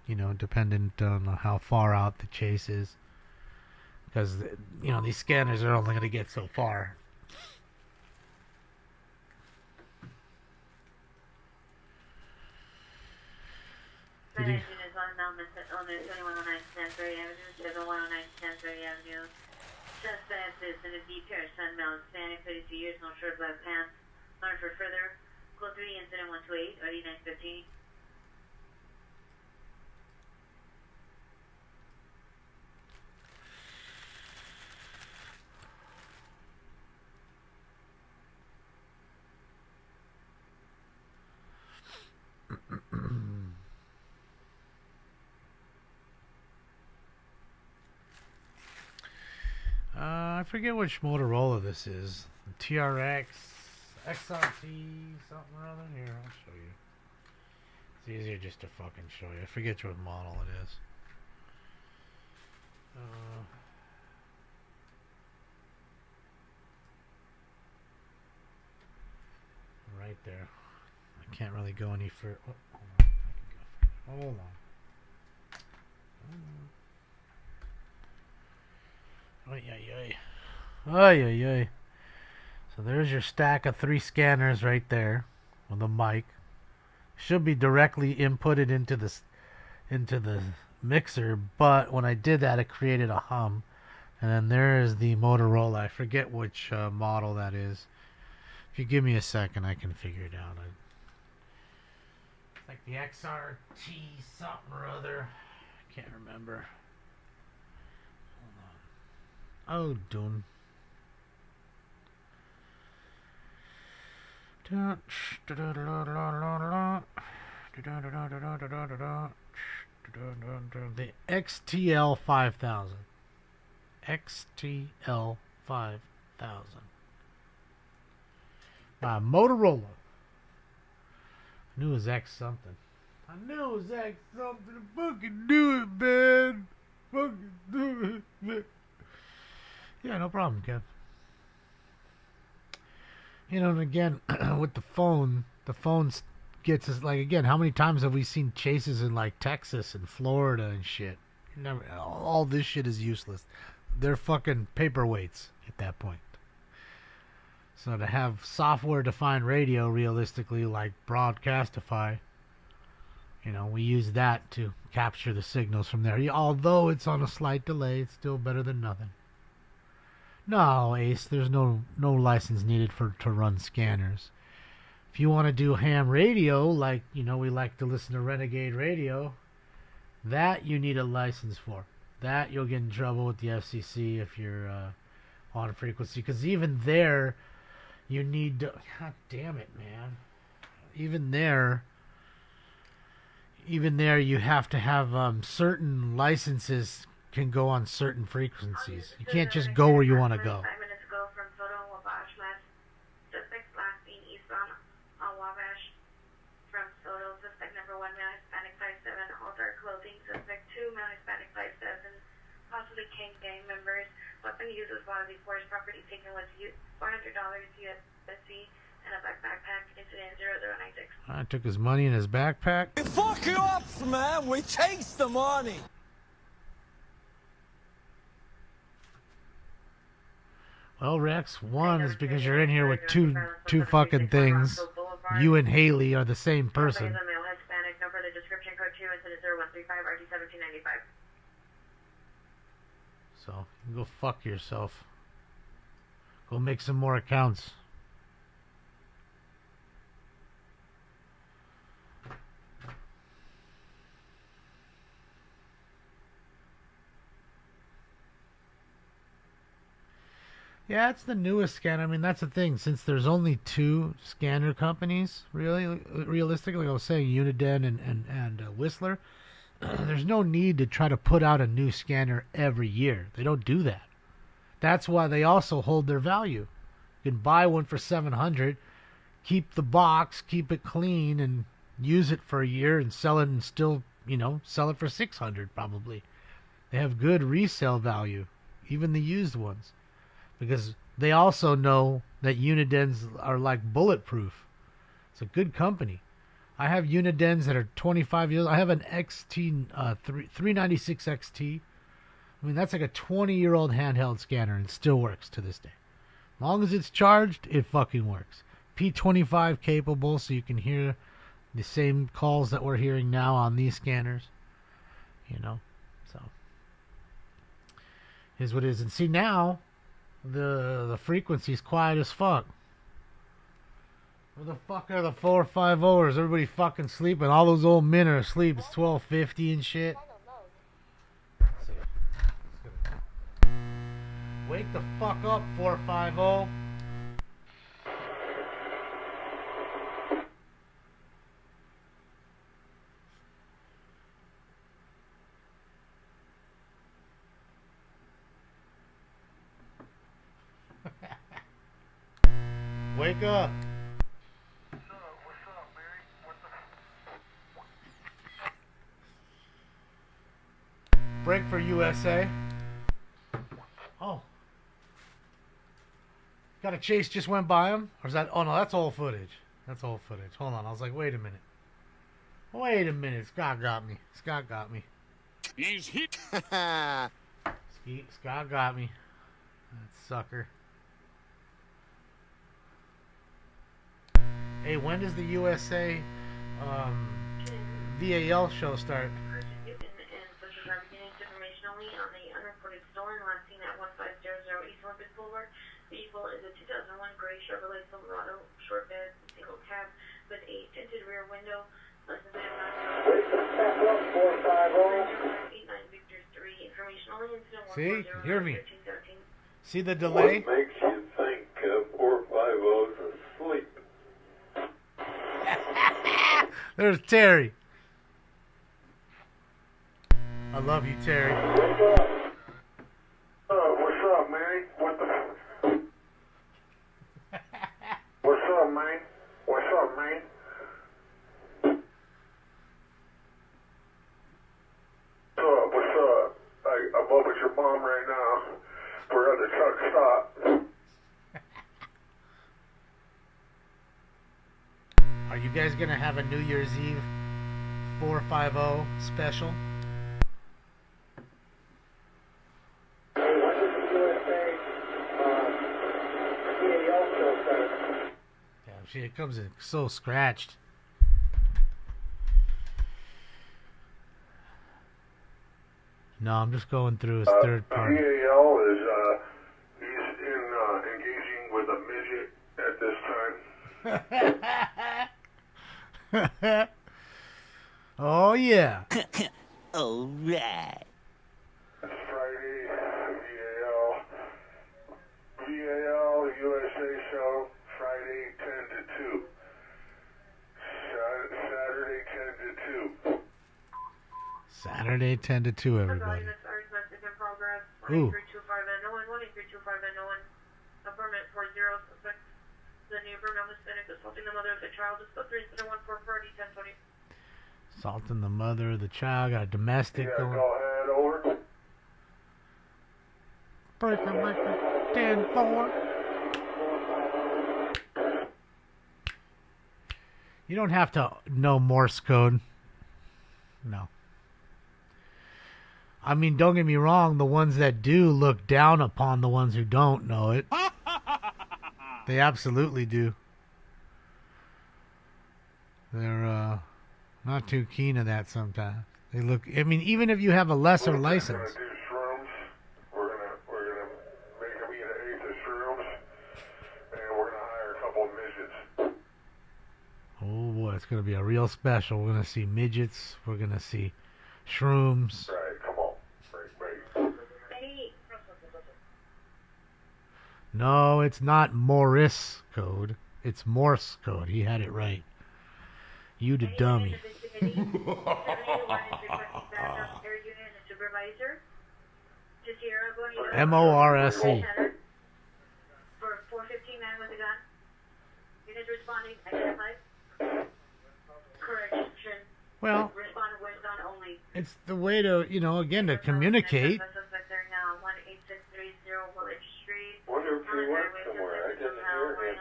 You know, dependent on how far out the chase is. Because, you know, these scanners are only going to get so far. That engine is on owner 2109 Stansbury Avenue, 7109 Stansbury Avenue. Suspect is in a deep pair of sunbelt, Hispanic, 32 years, no shirt, black pants. Learn for further. Code 3, incident 128, RD 915. I forget which Motorola this is. The TRX. XRT something or other. Here, I'll show you. It's easier just to fucking show you. I forget what model it is. Right there. I can't really go any further. Oh, hold on. Ay, ay, ay. Ay, ay, ay. So there's your stack of 3 scanners right there with a mic. Should be directly inputted into the mixer, but when I did that, it created a hum. And then there is the Motorola. I forget which model that is. If you give me a second, I can figure it out. It's like the XRT something or other. I can't remember. Hold on. Oh, done. The XTL 5000. XTL 5000. Motorola. I knew it was X something. I knew it was X something. Fucking do it, man. Fucking do it, man. Yeah, no problem, Kev. You know, and again, with the phone gets us, like, again, how many times have we seen chases in, like, Texas and Florida and shit? Never, all this shit is useless. They're fucking paperweights at that point. So to have software-defined radio, realistically, like Broadcastify, you know, we use that to capture the signals from there. Although it's on a slight delay, it's still better than nothing. No, Ace, there's no license needed to run scanners. If you want to do ham radio, like, you know, we like to listen to Renegade Radio, that you need a license for. That you'll get in trouble with the FCC if you're on frequency. Because even there, you need to... God damn it, man. Even there, you have to have certain licenses can go on certain frequencies. You can't just go where you want to go. 5 minutes ago from Soto, Wabash, suspect last seen eastbound on Wabash from Soto, suspect number 1, male Hispanic 5'7", all dark clothing, suspect 2, male Hispanic 5'7", possibly King gang members. Weapon used was bodily force, property taken was $400 USD, and a black backpack, incident 0096. I took his money in his backpack. We fuck you up, man. We takes the money. Well, Rex, one is because you're in here with two fucking things. You and Haley are the same person. Male Hispanic, number the description code 2, incident 0135, RD 1795. So, you can go fuck yourself. Go make some more accounts. Yeah, it's the newest scanner. I mean, that's the thing. Since there's only 2 scanner companies, realistically, like I was saying, Uniden and Whistler, there's no need to try to put out a new scanner every year. They don't do that. That's why they also hold their value. You can buy one for $700, keep the box, keep it clean, and use it for a year and sell it, and still, you know, sell it for $600 probably. They have good resale value, even the used ones. Because they also know that Unidens are like bulletproof. It's a good company. I have Unidens that are 25 years. I have an XT 396 XT. I mean, that's like a 20-year-old handheld scanner and it still works to this day. As long as it's charged, it fucking works. P25 capable, so you can hear the same calls that we're hearing now on these scanners. You know, so here's what it is. And see now, the frequency's quiet as fuck. Where the fuck are the 450ers? Everybody fucking sleeping. All those old men are asleep. It's 12:50 and shit. Let's see. Wake the fuck up, 450. Wake up. Break for USA. Oh. Got a chase just went by him? Or is that... Oh, no, that's old footage. That's old footage. Hold on. I was like, wait a minute. Wait a minute. Scott got me. Scott got me. He's hit. Scott got me. That sucker. Hey, when does the USA VAL show start? Vehicle is a 2001 gray Chevrolet Silverado short bed single cab with a tinted rear window. License plate of 89 Victor 3. Information only. Incident See? Hear me. 1317. See the delay? What makes you think 450's asleep? There's Terry. I love you, Terry. What's up, man? What the... What's up, man? What's up, man? What's up? I'm up at your mom right now. We're at the truck stop. Are you guys gonna have a New Year's Eve 450 special? Damn, it comes in so scratched. No, I'm just going through his third party. VAL is he's engaging with a midget at this time. Oh yeah. All right. It's Friday, VAL USA show, Friday 10 to 2. Saturday 10 to 2. Saturday 10 to 2, everybody. Ooh. Affirmative 40 suspect. The neighbor now Hispanic assaulting the mother of the child. Discuss 314 1020. Assaulting the mother of the child. Got a domestic Yeah, going. go ahead, over. Breaker, 10-4. You don't have to know Morse code. No. I mean, don't get me wrong. The ones that do look down upon the ones who don't know it. They absolutely do. They're not too keen of that sometimes. They look. I mean, even if you have a lesser license. We're gonna do shrooms. We're gonna make them eat an eighth of shrooms, and we're gonna hire a couple of midgets. Oh boy, it's gonna be a real special. We're gonna see midgets. We're gonna see shrooms. Right, come on. Break. No, it's not Morse code. It's Morse code. He had it right. You the dummy. M-O-R-S-E. For 415 man with a gun. Units responding, identified. Correction. Well, Respond with gun only. it's the way to, again, to communicate. Suspect there now, 18630 Village Street. Wonder if he went somewhere. I didn't hear him.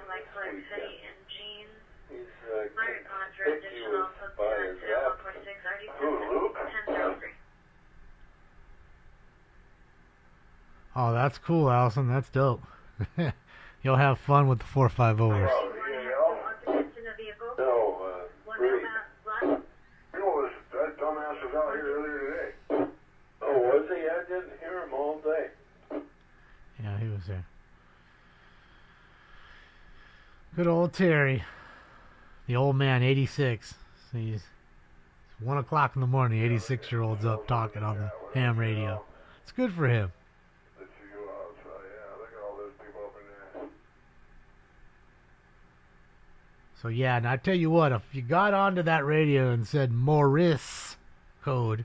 City in jeans. He's Fire contract, additional by his app. 146 Who, Luke? 1003. Oh, that's cool, Allison. That's dope. You'll have fun with the 450ers. That dumbass was out here earlier today. Oh, was he? I didn't hear him all day. Yeah, he was there. Good old Terry. The old man, 86. See, it's 1 o'clock in the morning. 86-year-old's up talking on the ham radio. It's good for him. Let you go outside. Yeah, look at all those people up in there. So yeah, and I tell you what, if you got onto that radio and said Morse code,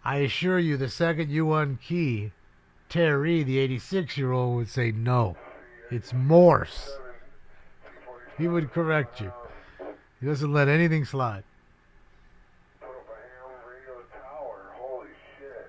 I assure you the second you unkey, Terry, the 86-year-old, would say no. It's Morse. He would correct you. He doesn't let anything slide. Put up a ham radio tower. Holy shit.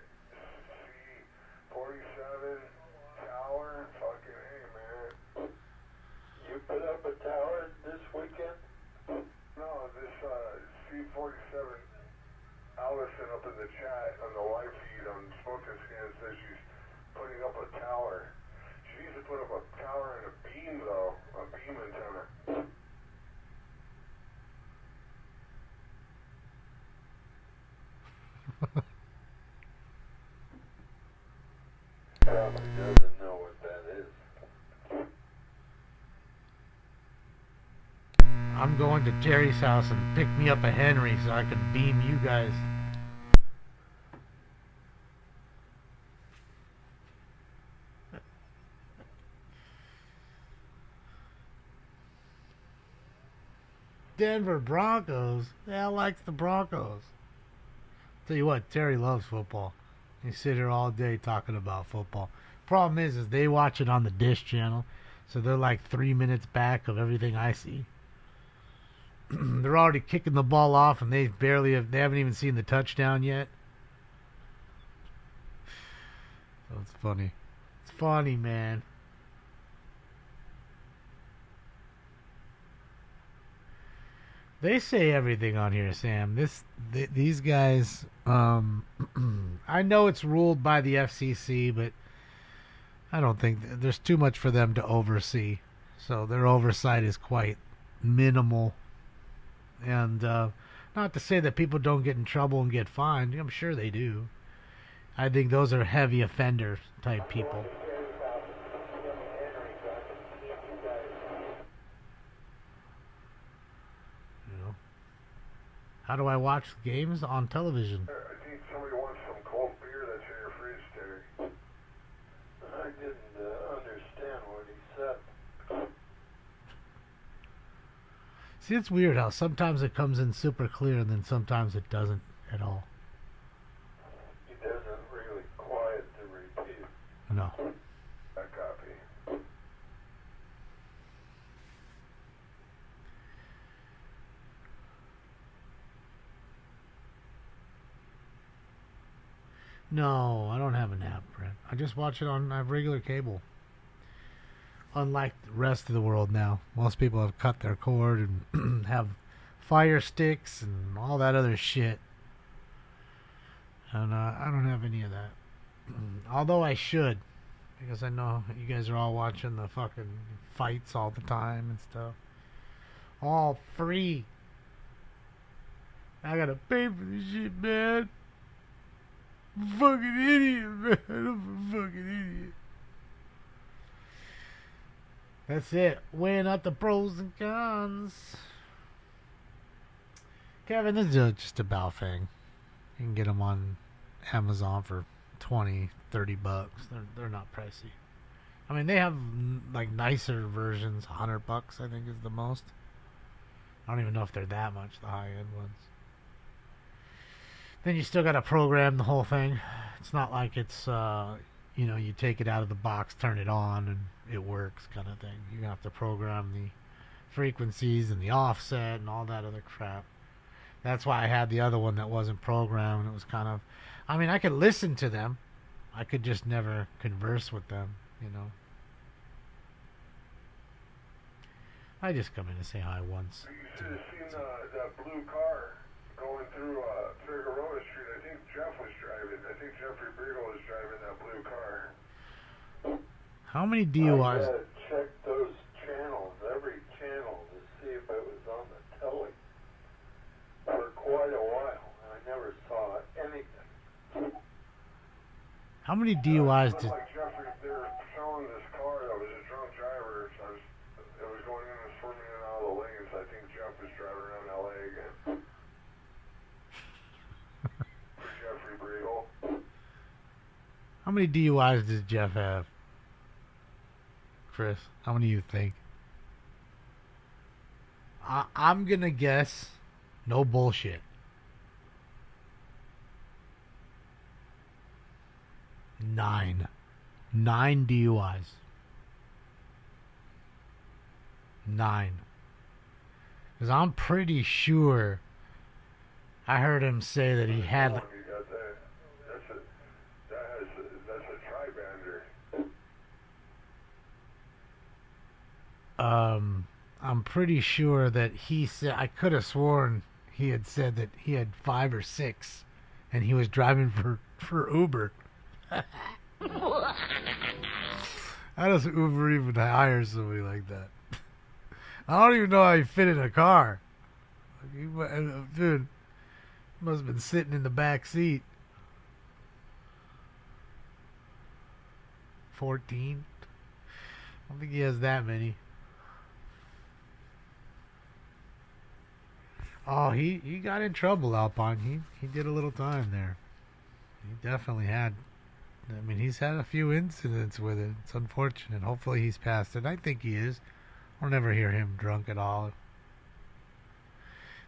doesn't know what that is. I'm going to Terry's house and pick me up a Henry so I can beam you guys. Denver Broncos? The hell likes the Broncos? Tell you what, Terry loves football. He sit here all day talking about football. Problem is they watch it on the Dish channel, so they're like 3 minutes back of everything I see. They're already kicking the ball off, and they haven't even seen the touchdown yet. So it's funny. It's funny, man. They say everything on here, Sam. These guys, I know it's ruled by the FCC, but I don't think there's too much for them to oversee. So their oversight is quite minimal. And not to say that people don't get in trouble and get fined. I'm sure they do. I think those are heavy offender type people. How do I watch games on television? I think somebody wants some cold beer that's in your fridge, Terry. I didn't understand what he said. See, it's weird how sometimes it comes in super clear and then sometimes it doesn't at all. He doesn't really quiet to repeat. No. I copy. No, I don't have an app, Brent. I just watch it on regular cable. Unlike the rest of the world now. Most people have cut their cord and have fire sticks and all that other shit. And I don't have any of that. Although I should. Because I know you guys are all watching the fucking fights all the time and stuff. All free. I gotta pay for this shit, man. I'm a fucking idiot, man. I'm a fucking idiot. That's it. Weighing out the pros and cons. Kevin, this is just a bow thing. You can get them on Amazon for $20, $30. They're not pricey. I mean, they have like nicer versions. $100, I think, is the most. I don't even know if they're that much, the high-end ones. Then you still got to program the whole thing. It's not like it's, you take it out of the box, turn it on, and it works kind of thing. You have to program the frequencies and the offset and all that other crap. That's why I had the other one that wasn't programmed. It was kind of, I mean, I could listen to them. I could just never converse with them, I just come in to say hi once. You should have seen that blue car going through Figueroa Street. I think Jeff was driving. I think Jeffrey Briegel was driving that blue car. How many I DUIs? had checked those channels, every channel, to see if it was on the telly for quite a while. And I never saw anything. How many DUIs did... Like Jeffrey, they were showing this car that was a drunk driver. So it was going in and swerving in and out of the lanes. I think Jeff was driving around LA again. Jeffrey Briegel. How many DUIs does Jeff have? Chris, how many do you think? I'm going to guess no bullshit. 9. 9 DUIs. 9. Because I'm pretty sure I heard him say that he had... That's a tri-bander. I'm pretty sure that he said... I could have sworn he had said that he had 5 or 6 and he was driving for Uber. How does Uber even hire somebody like that? I don't even know how he fit in a car. Dude, must have been sitting in the back seat. 14? I don't think he has that many. Oh, he got in trouble, Alpine. He did a little time there. He definitely had. I mean, he's had a few incidents with it. It's unfortunate. Hopefully he's past it. I think he is. I'll never hear him drunk at all.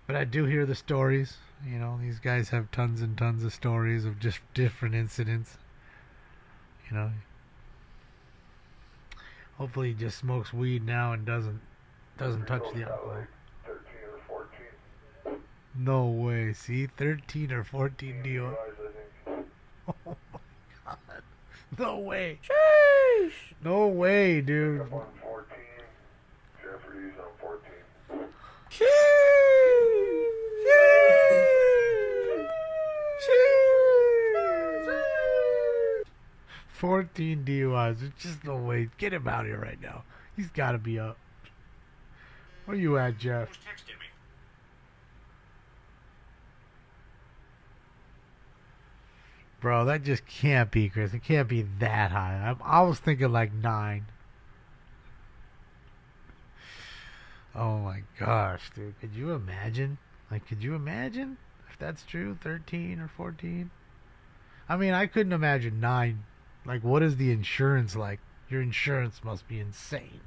But I do hear the stories. You know, these guys have tons and tons of stories of just different incidents. You know. Hopefully he just smokes weed now and doesn't touch the alcohol. 13 or 14. No way. See, 13 or 14 DUIs. Oh my God. No way. Sheesh. No way, dude. On 14. Jeffrey's on 14. Sheesh. 14 DUIs. There's just no way. Get him out of here right now. He's got to be up. Where you at, Jeff? Who's texting me? Bro, that just can't be, Chris. It can't be that high. I was thinking like 9. Oh my gosh, dude. Could you imagine? Like, could you imagine if that's true? 13 or 14? I mean, I couldn't imagine 9. Like, what is the insurance like? Your insurance must be insane.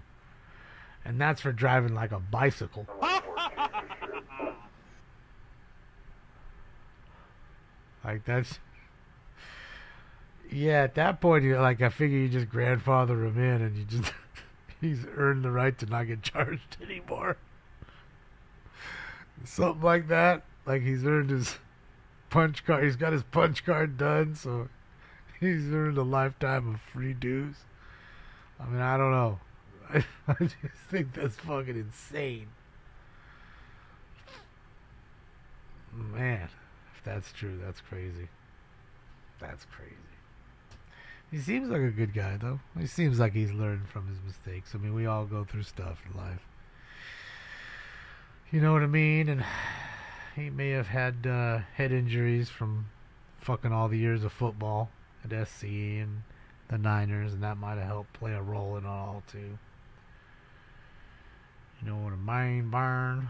And that's for driving like a bicycle. Like, that's... Yeah, at that point, you're like, I figure you just grandfather him in and you just... he's earned the right to not get charged anymore. Something like that. Like, he's earned his punch card. He's got his punch card done, so he's earned a lifetime of free dues. I mean, I don't know. I just think that's fucking insane. Man, if that's true, that's crazy. That's crazy. He seems like a good guy, though. He seems like he's learned from his mistakes. I mean, we all go through stuff in life. You know what I mean? And he may have had head injuries from fucking all the years of football at SC and the Niners, and that might have helped play a role in it all, too. You know what I mean, Barn?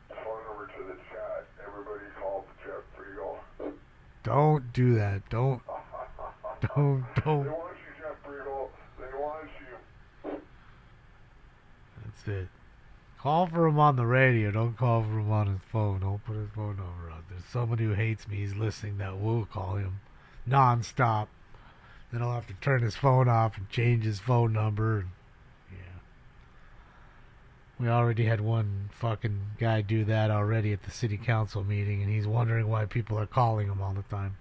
Phone number to the chat. Everybody call Jeff Friedel. Don't do that. Don't. They want you, Jeff Friedel. They want you. That's it. Call for him on the radio. Don't call for him on his phone. Don't put his phone number out. There's somebody who hates me. He's listening that will call him non-stop. Then he'll have to turn his phone off and change his phone number. Yeah. We already had one fucking guy do that already at the city council meeting, and he's wondering why people are calling him all the time.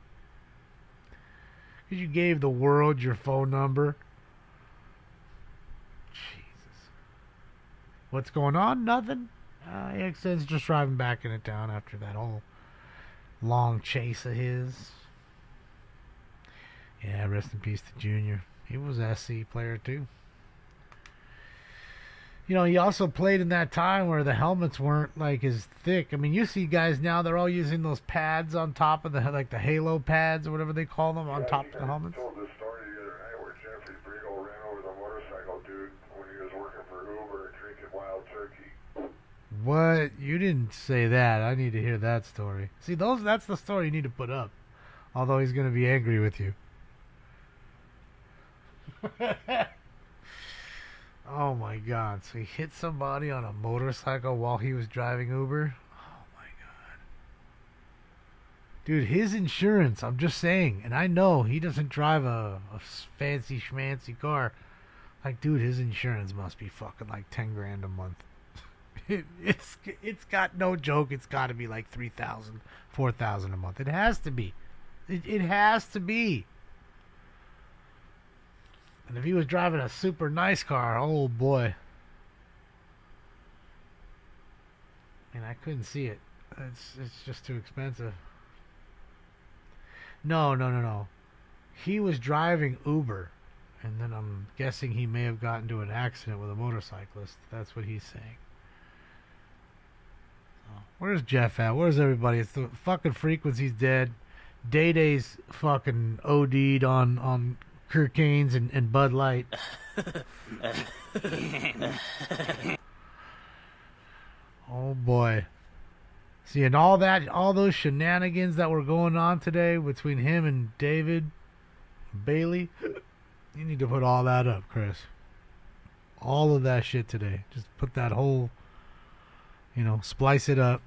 Because you gave the world your phone number. Jesus. What's going on? Nothing. AXN's just driving back into town after that whole long chase of his. Yeah, rest in peace to Junior. He was an SC player too. You know, he also played in that time where the helmets weren't like as thick. I mean, you see guys now, they're all using those pads on top of the, like the halo pads or whatever they call them, on top of the helmets. I told this story the other night where Jeffrey Friedel ran over the motorcycle dude when he was working for Uber and drinking wild turkey. What? You didn't say that. I need to hear that story. See, that's the story you need to put up. Although he's going to be angry with you. Oh my God. So he hit somebody on a motorcycle while he was driving Uber? Oh my God. Dude, his insurance, I'm just saying, and I know he doesn't drive a fancy schmancy car. Like, dude, his insurance must be fucking like 10 grand a month. It's got, no joke, it's got to be like 3,000, 4,000 a month. It has to be. It has to be. And if he was driving a super nice car, oh boy. And I couldn't see it. It's just too expensive. No. He was driving Uber. And then I'm guessing he may have gotten into an accident with a motorcyclist. That's what he's saying. Where's Jeff at? Where's everybody? It's the fucking frequency's dead. Day-Day's fucking OD'd on Kirkanes and Bud Light. Oh boy. See, and all those shenanigans that were going on today between him and David Bailey, you need to put all that up, Chris. All of that shit today. Just put that whole, splice it up.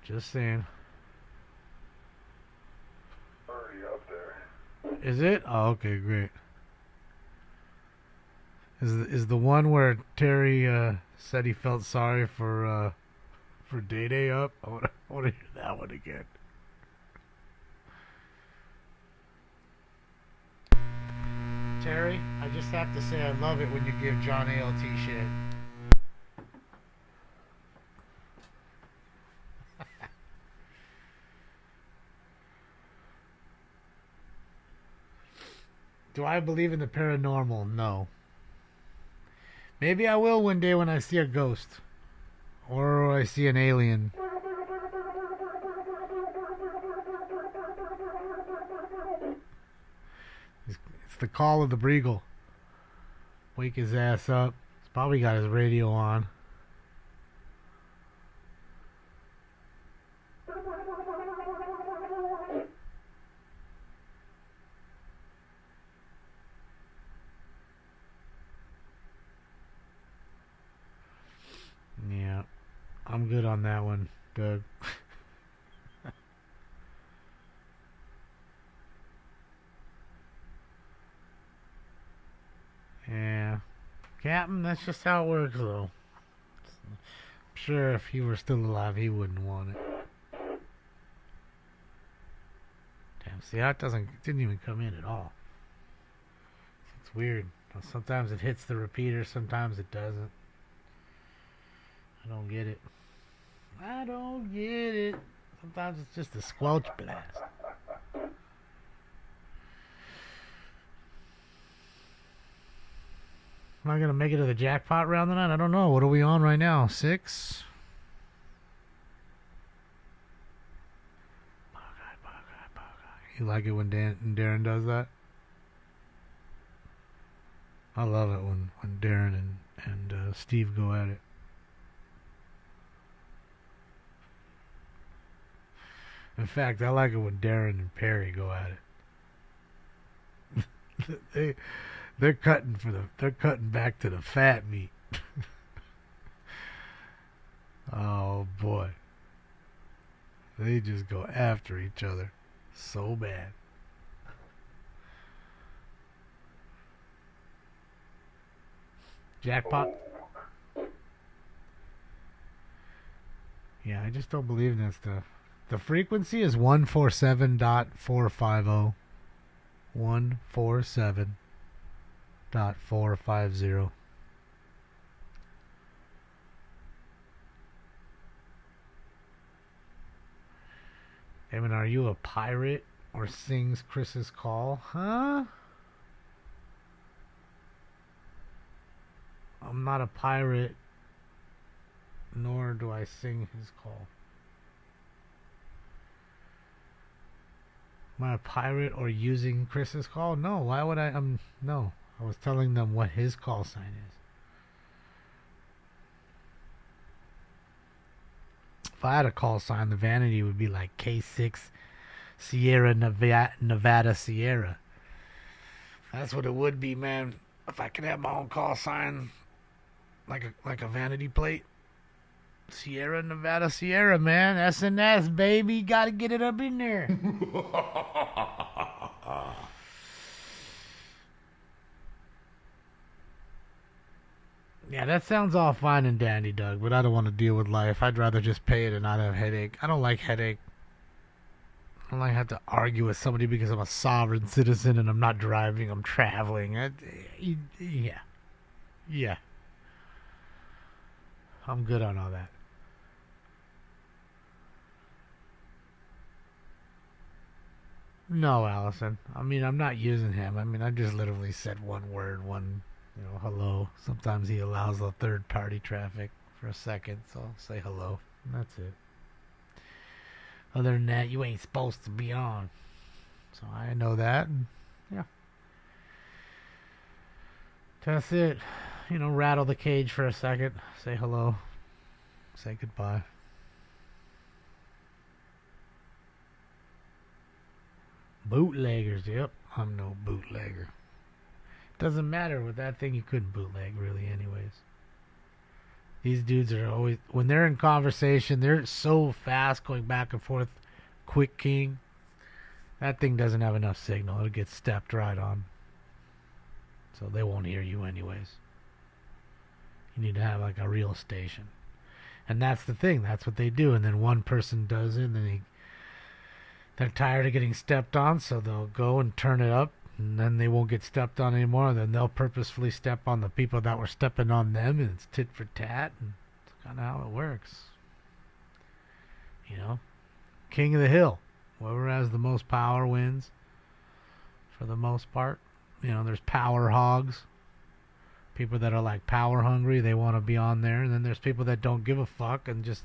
Just saying. Already up there. Is it? Oh, okay, great. Is the one where Terry said he felt sorry for Day Day up? I want to hear that one again. Terry, I just have to say I love it when you give John ALT shit. Do I believe in the paranormal? No. Maybe I will one day when I see a ghost. Or I see an alien. It's the call of the Breagle. Wake his ass up. He's probably got his radio on. Yeah, I'm good on that one, Doug. Yeah, Captain, that's just how it works, though. I'm sure if he were still alive, he wouldn't want it. Damn, see, that didn't even come in at all. It's weird. Sometimes it hits the repeater, sometimes it doesn't. I don't get it. I don't get it. Sometimes it's just a squelch blast. Am I going to make it to the jackpot round tonight? I don't know. What are we on right now? 6? You like it when Darren does that? I love it when Darren and Steve go at it. In fact, I like it when Darren and Perry go at it. They're cutting back to the fat meat. Oh boy. They just go after each other so bad. Jackpot. Yeah, I just don't believe in that stuff. The frequency is 147.450. 147.450. Damon, are you a pirate or sings Chris's call? Huh? I'm not a pirate, nor do I sing his call. Am I a pirate or using Chris's call? No, why would I? No. I was telling them what his call sign is. If I had a call sign, the vanity would be like K6 Sierra Nevada Sierra. That's what it would be, man. If I could have my own call sign, like a vanity plate. Sierra Nevada Sierra, man. S&S, baby. Gotta get it up in there. Yeah, that sounds all fine and dandy, Doug, but I don't want to deal with life. I'd rather just pay it and not have headache. I don't like headache. I don't like have to argue with somebody because I'm a sovereign citizen and I'm not driving, I'm traveling. Yeah. I'm good on all that. No, Allison. I mean, I'm not using him. I mean, I just literally said one word, hello. Sometimes he allows the third-party traffic for a second, so I'll say hello. And that's it. Other than that, you ain't supposed to be on. So I know that. And yeah. That's it. You know, rattle the cage for a second. Say hello. Say goodbye. Bootleggers. Yep. I'm no bootlegger. Doesn't matter with that thing. You couldn't bootleg really anyways. These dudes are always, when they're in conversation, they're so fast going back and forth. Quick king. That thing doesn't have enough signal. It'll get stepped right on. So they won't hear you anyways. You need to have like a real station. And that's the thing. That's what they do. And then one person does it, and then they're tired of getting stepped on, so they'll go and turn it up, and then they won't get stepped on anymore. And then they'll purposefully step on the people that were stepping on them, and it's tit for tat. And it's kind of how it works. You know? King of the hill. Whoever has the most power wins, for the most part. You know, there's power hogs. People that are like power hungry, they want to be on there. And then there's people that don't give a fuck and just,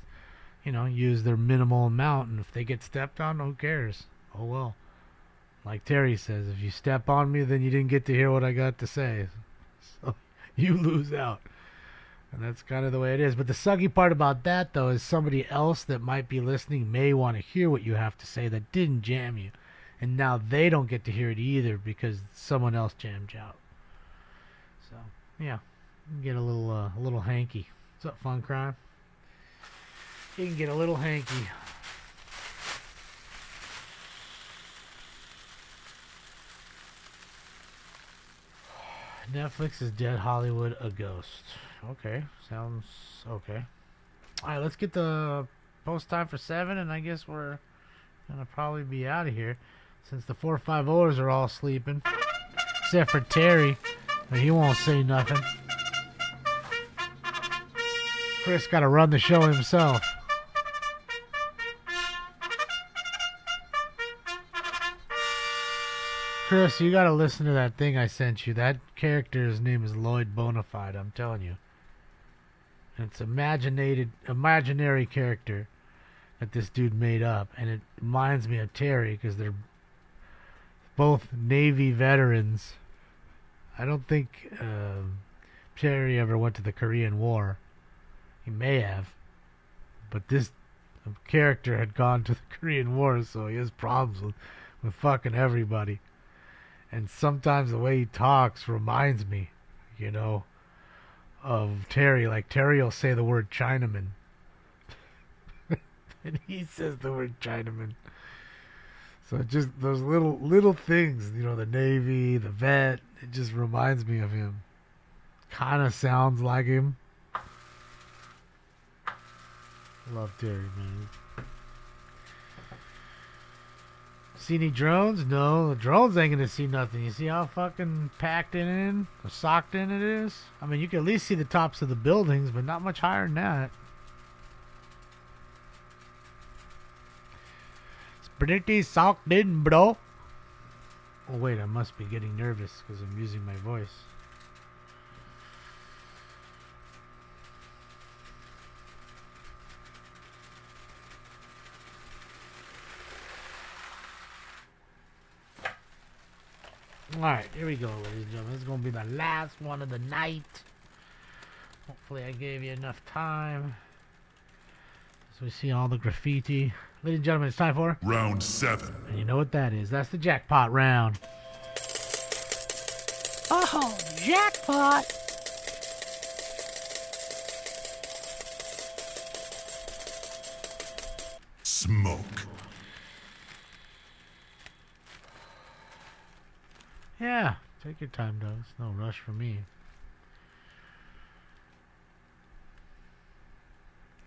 you know, use their minimal amount. And if they get stepped on, who cares? Oh well. Like Terry says, if you step on me, then you didn't get to hear what I got to say. So you lose out. And that's kind of the way it is. But the sucky part about that, though, is somebody else that might be listening may want to hear what you have to say that didn't jam you. And now they don't get to hear it either because someone else jammed you out. So, yeah. You can get a little hanky. What's up, Fun Crime? You can get a little hanky. Netflix is dead, Hollywood a ghost. Okay, sounds okay. Alright, let's get the post time for 7, and I guess we're gonna probably be out of here since the 450ers are all sleeping. Except for Terry, but he won't say nothing. Chris gotta run the show himself. Chris, you gotta listen to that thing I sent you. That character's name is Lloyd Bonafide, I'm telling you. And it's imaginary character that this dude made up. And it reminds me of Terry because they're both Navy veterans. I don't think Terry ever went to the Korean War. He may have. But this character had gone to the Korean War, so he has problems with fucking everybody. And sometimes the way he talks reminds me, you know, of Terry. Like, Terry will say the word Chinaman. And he says the word Chinaman. So just those little things, you know, the Navy, the vet, it just reminds me of him. Kind of sounds like him. Love Terry, man. See any drones? No, the drones ain't gonna see nothing. You see how fucking packed in or socked in it is? I mean, you can at least see the tops of the buildings, but not much higher than that. It's pretty socked in, bro. Oh wait, I must be getting nervous because I'm using my voice. Alright, here we go, ladies and gentlemen. This is going to be the last one of the night. Hopefully I gave you enough time. So we see all the graffiti. Ladies and gentlemen, it's time for... Round 7. And you know what that is. That's the jackpot round. Oh, jackpot! Smoke. Yeah, take your time, though. It's no rush for me.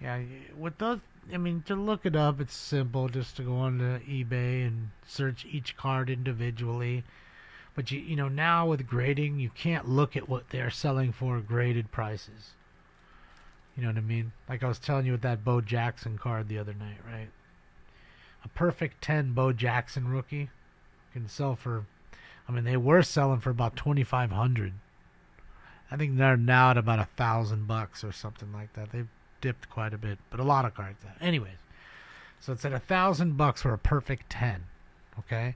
Yeah, with those, I mean, to look it up, it's simple. Just to go onto eBay and search each card individually. But you know, now with grading, you can't look at what they're selling for graded prices. You know what I mean? Like I was telling you with that Bo Jackson card the other night, right? A perfect 10 Bo Jackson rookie can sell for, I mean, they were selling for about $2,500. I think they're now at about $1,000 or something like that. They've dipped quite a bit, but a lot of cards have. Anyways, so it's at $1,000 for a perfect 10. Okay,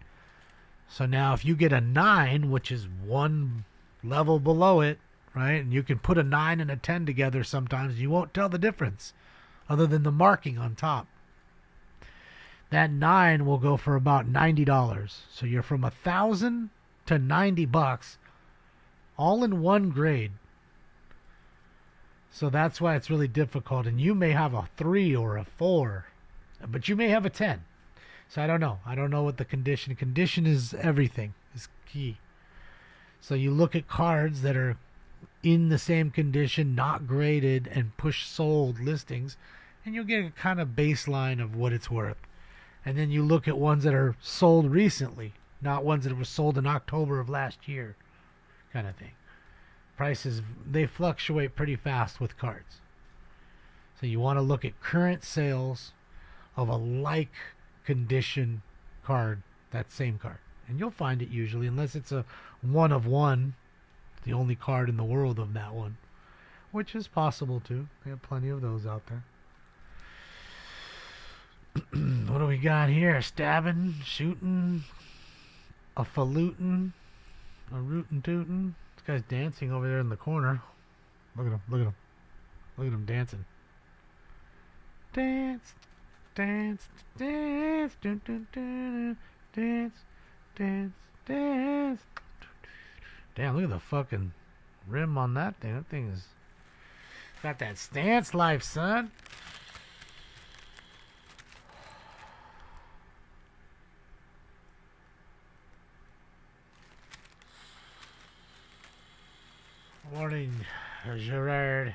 So now if you get a 9, which is one level below it, right? And you can put a 9 and a 10 together sometimes. You won't tell the difference other than the marking on top. That 9 will go for about $90. So you're from $1,000 to $90 all in one grade. So that's why it's really difficult. And you may have a 3 or a 4, but you may have a 10. So I don't know. I don't know what the condition. Condition is everything. Is key. So you look at cards that are in the same condition, not graded, and push sold listings, and you'll get a kind of baseline of what it's worth. And then you look at ones that are sold recently, not ones that were sold in October of last year, kind of thing. Prices, they fluctuate pretty fast with cards. So you want to look at current sales of a like condition card, that same card. And you'll find it usually, unless it's a one of one, the only card in the world of that one, which is possible too. We have plenty of those out there. What do we got here? Stabbing, shooting, a falutin, a rootin' tootin'. This guy's dancing over there in the corner. Look at him, look at him. Look at him dancing. Dance, dance, dance, dun, dun, dun, dance, dance, dance. Damn, look at the fucking rim on that thing. That thing is got that stance life, son. Morning, Gerard.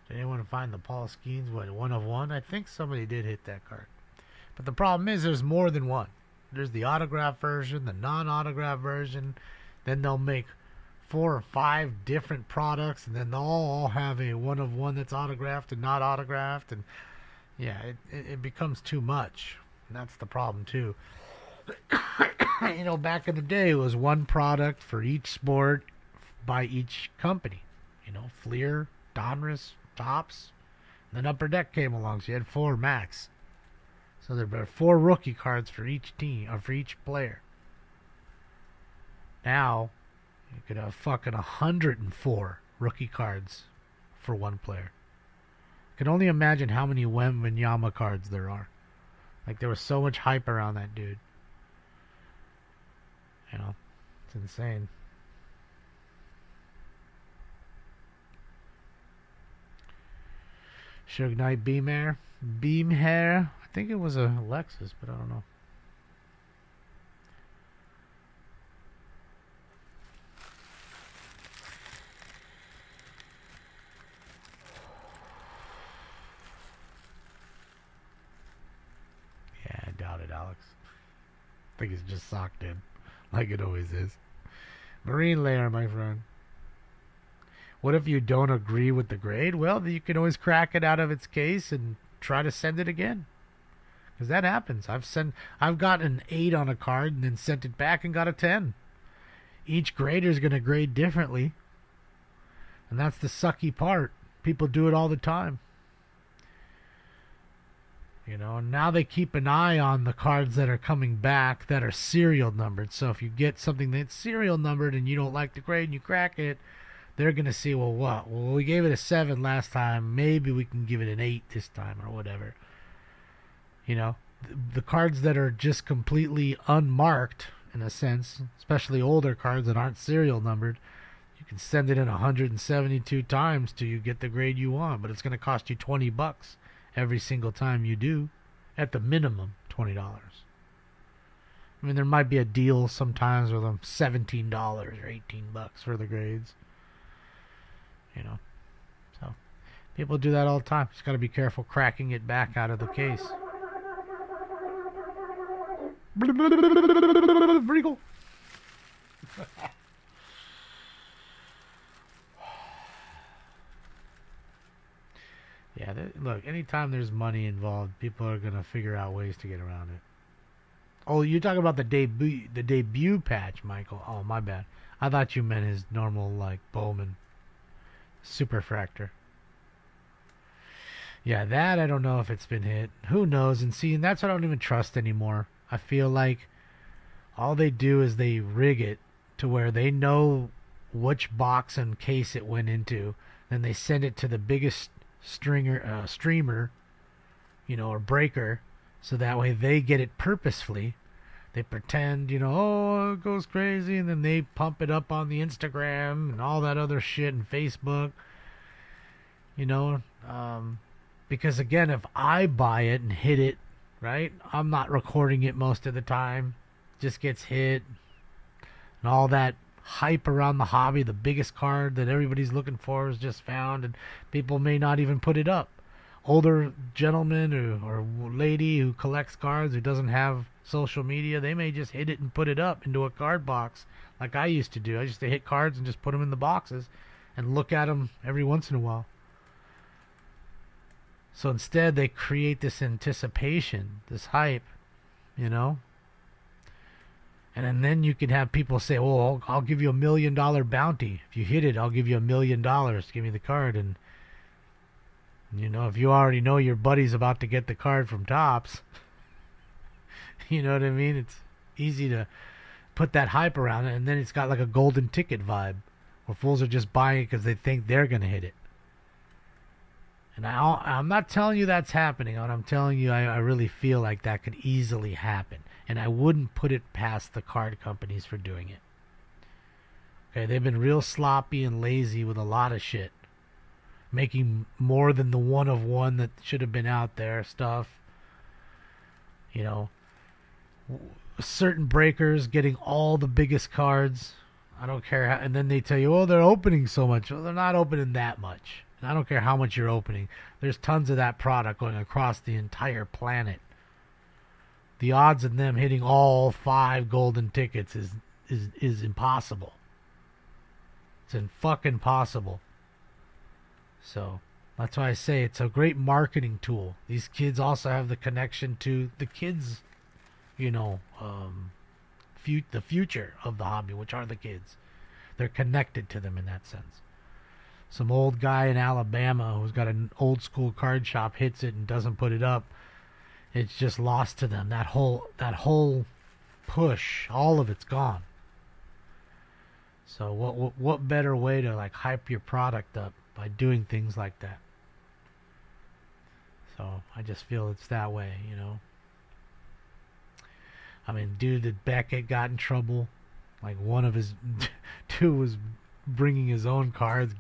Did anyone find the Paul Skeens? What, one of one? I think somebody did hit that card. But the problem is there's more than one. There's the autograph version, the non-autograph version. Then they'll make 4 or 5 different products, and then they'll all have a one of one that's autographed and not autographed. And yeah, it becomes too much. And that's the problem too. You know, back in the day, it was one product for each sport by each company. You know, Fleer, Donruss, Topps. Then Upper Deck came along, so you had 4 max. So there were 4 rookie cards for each team, or for each player. Now, you could have fucking 104 rookie cards for one player. I can only imagine how many Wembanyama cards there are. Like, there was so much hype around that dude. You know, it's insane. Suge Knight Beam Hair. I think it was a Lexus, but I don't know. Yeah, I doubt it, Alex. I think it's just socked in, like it always is. Marine layer, my friend. What if you don't agree with the grade? Well, you can always crack it out of its case and try to send it again. Because that happens. I've got an 8 on a card and then sent it back and got a 10. Each grader is going to grade differently. And that's the sucky part. People do it all the time. You know, and now they keep an eye on the cards that are coming back that are serial numbered. So if you get something that's serial numbered and you don't like the grade and you crack it, they're going to see, well, what? Well, we gave it a 7 last time. Maybe we can give it an 8 this time or whatever. You know, the cards that are just completely unmarked, in a sense, especially older cards that aren't serial numbered, you can send it in 172 times till you get the grade you want, but it's going to cost you $20 every single time you do, at the minimum $20. I mean, there might be a deal sometimes with them $17 or $18 for the grades. You know, so people do that all the time. Just got to be careful cracking it back out of the case. Regal. Yeah, look, anytime there's money involved, people are going to figure out ways to get around it. Oh, you're talking about the debut patch, Michael. Oh, my bad. I thought you meant his normal, like, Bowman Superfractor. Yeah, that I don't know if it's been hit. Who knows? And see, and that's what I don't even trust anymore. I feel like all they do is they rig it to where they know which box and case it went into. Then they send it to the biggest streamer, or breaker, so that way they get it purposefully. They pretend, oh, it goes crazy, and then they pump it up on the Instagram and all that other shit and Facebook. Because again, if I buy it and hit it, right, I'm not recording it most of the time. Just gets hit. And all that hype around the hobby, the biggest card that everybody's looking for is just found, and people may not even put it up. Older gentleman or lady who collects cards who doesn't have social media, they may just hit it and put it up into a card box like I used to do. I used to hit cards and just put them in the boxes and look at them every once in a while. So instead they create this anticipation, this hype, And then you can have people say, "Oh, I'll give you $1 million bounty. If you hit it, I'll give you $1 million. Give me the card." And if you already know your buddy's about to get the card from Topps, you know what I mean? It's easy to put that hype around it, and then it's got like a golden ticket vibe, where fools are just buying it because they think they're gonna hit it. And I'm not telling you that's happening. I'm telling you I really feel like that could easily happen. And I wouldn't put it past the card companies for doing it. Okay, they've been real sloppy and lazy with a lot of shit. Making more than the one of one that should have been out there stuff. Certain breakers getting all the biggest cards. I don't care how, and then they tell you, oh, they're opening so much. Well, they're not opening that much. And I don't care how much you're opening. There's tons of that product going across the entire planet. The odds of them hitting all 5 golden tickets is impossible. It's fucking possible. So that's why I say it's a great marketing tool. These kids also have the connection to the kids, the future of the hobby, which are the kids. They're connected to them in that sense. Some old guy in Alabama who's got an old school card shop hits it and doesn't put it up. It's just lost to them. That whole push, all of it's gone. So what better way to like hype your product up by doing things like that? So I just feel it's that way, I mean, dude, that Beckett got in trouble. Like one of his dude was bringing his own cards,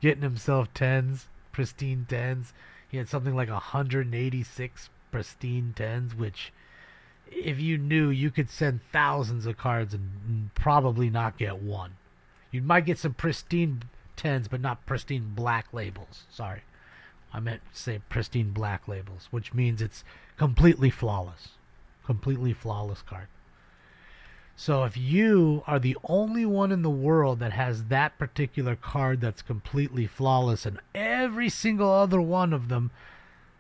getting himself 10s, pristine 10s. He had something like 186 pristine 10s, which if you knew, you could send thousands of cards and probably not get one. You might get some pristine 10s, but not pristine black labels. Sorry. I meant to say pristine black labels, which means it's completely flawless. Completely flawless card. So if you are the only one in the world that has that particular card that's completely flawless, and every single other one of them,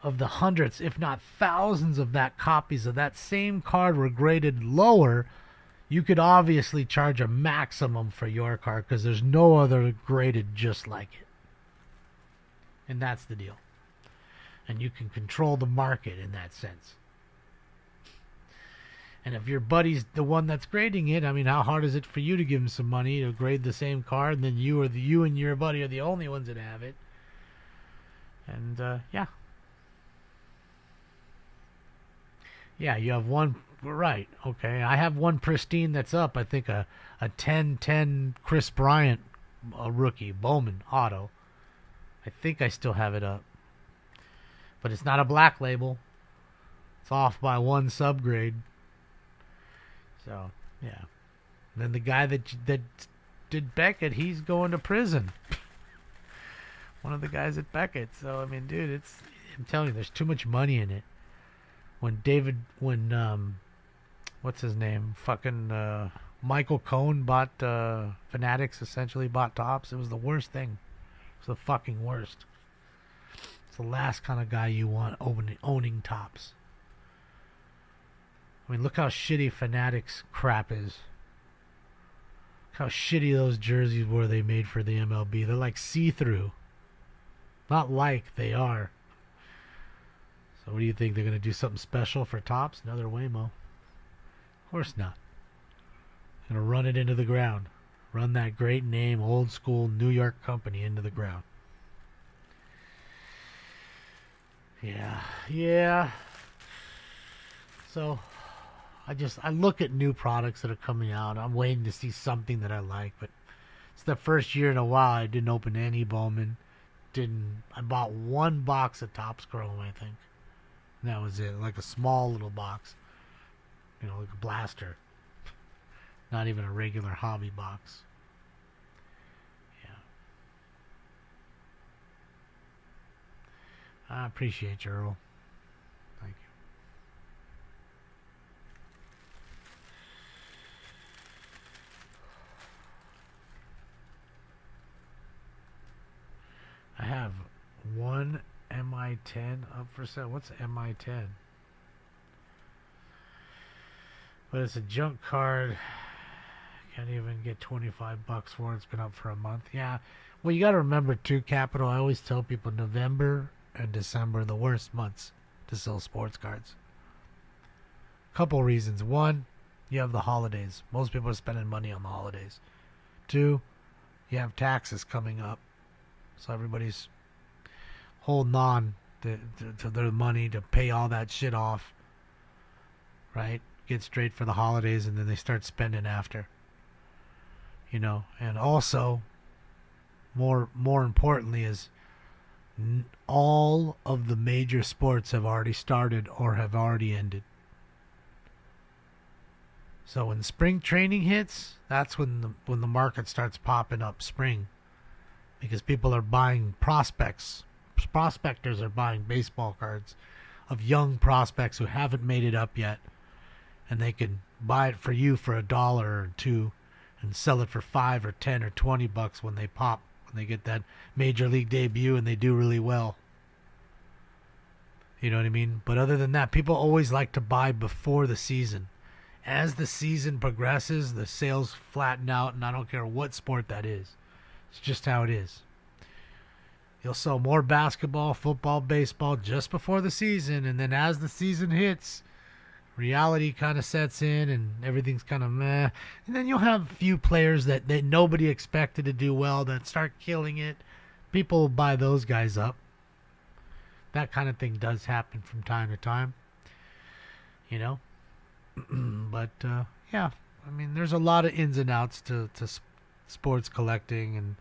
of the hundreds, if not thousands of that copies of that same card were graded lower, you could obviously charge a maximum for your card because there's no other graded just like it. And that's the deal. And you can control the market in that sense. And if your buddy's the one that's grading it, I mean, how hard is it for you to give him some money to grade the same card, and then you and your buddy are the only ones that have it? And yeah, you have one, right? Okay, I have one pristine that's up. I think a 10-10 Chris Bryant, a rookie Bowman auto. I think I still have it up, but it's not a black label. It's off by one subgrade. So, yeah. And then the guy that did Beckett, he's going to prison. One of the guys at Beckett. So, I mean, dude, I'm telling you, there's too much money in it. When what's his name? Fucking Michael Cohen bought Fanatics, essentially bought Topps. It was the worst thing. It was the fucking worst. It's the last kind of guy you want owning Topps. I mean, look how shitty Fanatics crap is. Look how shitty those jerseys were they made for the MLB. They're like see-through. Not like, they are. So what do you think? They're going to do something special for Topps? Another Waymo. Of course not. Going to run it into the ground. Run that great name, old school New York company into the ground. Yeah. So I look at new products that are coming out. I'm waiting to see something that I like, but it's the first year in a while I didn't open any Bowman. I bought one box of Topps Chrome, I think. And that was it. Like a small little box. Like a blaster. Not even a regular hobby box. Yeah. I appreciate you, Earl. Thank you. I have one MI10 up for sale. What's MI10? But it's a junk card. Can't even get $25 for it. It's been up for a month. Yeah. Well, you got to remember too, Capital. I always tell people November and December are the worst months to sell sports cards. Couple reasons. One, you have the holidays. Most people are spending money on the holidays. Two, you have taxes coming up. So everybody's holding on to their money to pay all that shit off. Right? Get straight for the holidays, and then they start spending after. And also, more importantly, is all of the major sports have already started or have already ended. So when spring training hits, that's when the market starts popping up. Spring, because people are buying prospects. Prospectors are buying baseball cards of young prospects who haven't made it up yet, and they can buy it for you for $1 or $2 and sell it for $5 or $10 or $20 when they pop, when they get that major league debut and they do really well. You know what I mean? But other than that, people always like to buy before the season. As the season progresses, the sales flatten out, and I don't care what sport that is. It's just how it is. You'll sell more basketball, football, baseball just before the season, and then as the season hits, reality kind of sets in and everything's kind of meh. And then you'll have a few players that nobody expected to do well that start killing it. People will buy those guys up. That kind of thing does happen from time to time. But, yeah. I mean, there's a lot of ins and outs to sports collecting and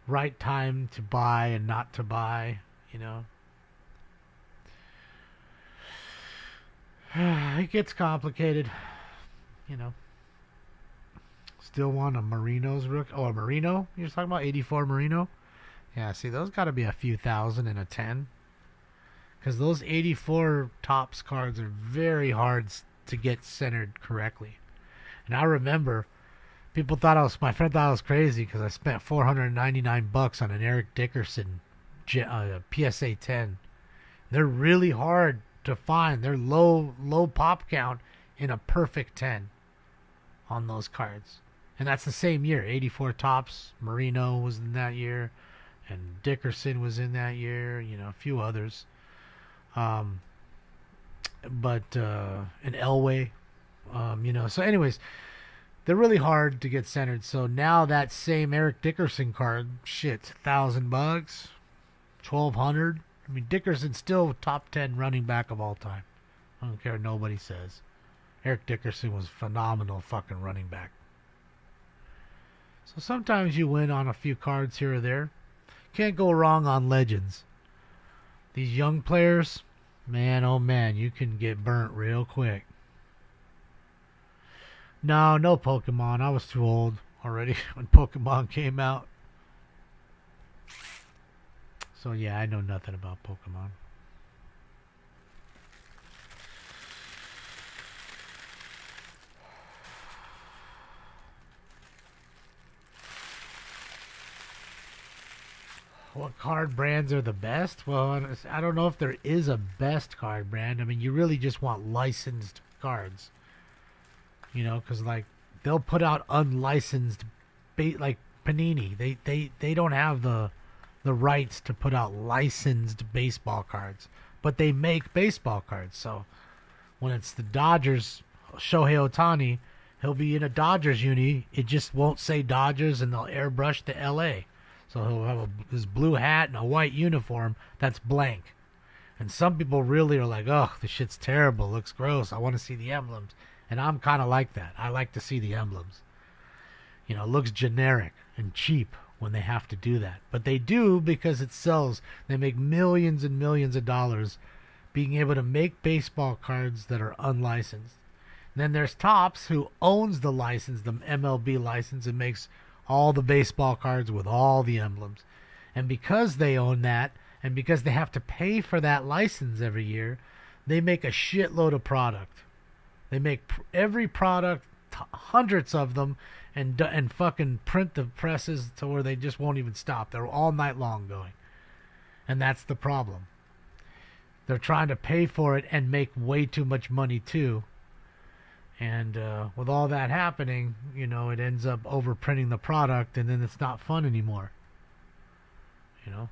right time to buy and not to buy, It gets complicated, Still want a Marino's rook. Oh, a Marino? You're talking about 84 Marino? Yeah, see, those got to be a few thousand in a 10. Because those 84 Topps cards are very hard to get centered correctly. And I remember my friend thought I was crazy because I spent $499 on an Eric Dickerson PSA 10. They're really hard to find. They're low pop count in a perfect 10 on those cards. And that's the same year. 84 Topps, Marino was in that year, and Dickerson was in that year, a few others. And Elway, so anyways, they're really hard to get centered. So now that same Eric Dickerson card, shit, $1,000, $1,200. I mean, Dickerson's still top 10 running back of all time. I don't care what nobody says. Eric Dickerson was a phenomenal fucking running back. So sometimes you win on a few cards here or there. Can't go wrong on legends. These young players, man, oh man, you can get burnt real quick. No Pokemon. I was too old already when Pokemon came out. So yeah, I know nothing about Pokemon. What card brands are the best? Well, I don't know if there is a best card brand. I mean, you really just want licensed cards. Because like they'll put out unlicensed, like Panini. They don't have the rights to put out licensed baseball cards. but they make baseball cards. So when it's the Dodgers, Shohei Ohtani, he'll be in a Dodgers uni. It just won't say Dodgers, and they'll airbrush to L.A. So he'll have his blue hat and a white uniform that's blank. And some people really are like, oh, this shit's terrible. Looks gross. I want to see the emblems. And I'm kind of like that. I like to see the emblems. You know, it looks generic and cheap when they have to do that. But they do because it sells. They make millions and millions of dollars being able to make baseball cards that are unlicensed. And then there's Topps, who owns the license, the MLB license, and makes all the baseball cards with all the emblems. And because they own that, and because they have to pay for that license every year, they make a shitload of product. They make every product, hundreds of them, and fucking print the presses to where they just won't even stop. They're all night long going. And that's the problem. They're trying to pay for it and make way too much money too. And with all that happening, you know, it ends up overprinting the product, and then it's not fun anymore. You know?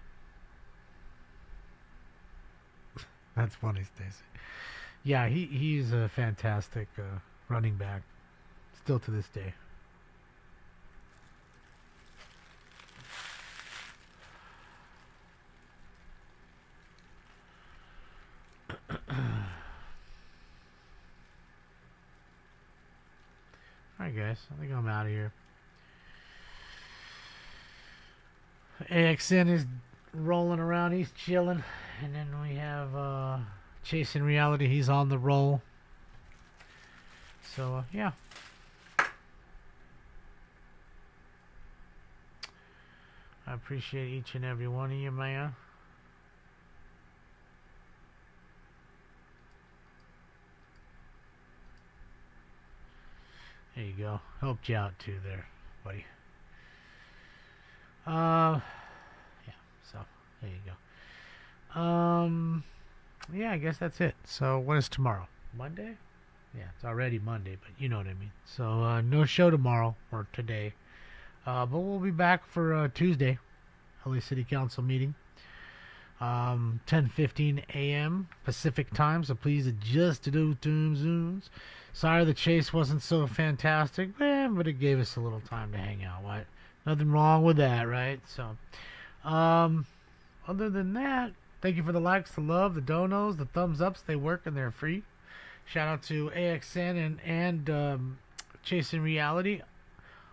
That's funny, Stacy. Yeah, he's a fantastic running back, still to this day. Alright guys, I think I'm out of here. AXN is rolling around, he's chilling. And then we have Chasing Reality, he's on the roll. So, yeah. I appreciate each and every one of you, man. There you go. Helped you out too there, buddy. Yeah, so there you go. Yeah, I guess that's it. So what is tomorrow? Monday? Yeah, it's already Monday, but you know what I mean. So no show tomorrow or today. But we'll be back for Tuesday, LA City Council meeting. 10:15 a.m. Pacific time, so please adjust to those time zones. Sorry the chase wasn't so fantastic, but it gave us a little time to hang out. What? Nothing wrong with that, right? So, other than that, thank you for the likes, the love, the donos, the thumbs ups. They work and they're free. Shout out to AXN and Chasing Reality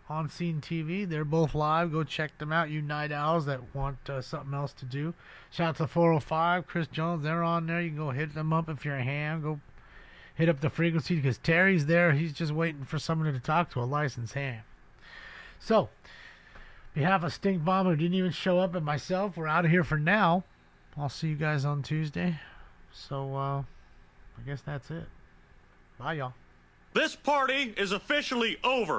on Scene TV. They're both live. Go check them out. You night owls that want something else to do. Shout out to 405, Chris Jones. They're on there. You can go hit them up if you're a ham. Go hit up the frequency because Terry's there. He's just waiting for someone to talk to, a licensed ham. So, on behalf of Stink Bomb, who didn't even show up, and myself, we're out of here for now. I'll see you guys on Tuesday. So, I guess that's it. Bye, y'all. This party is officially over.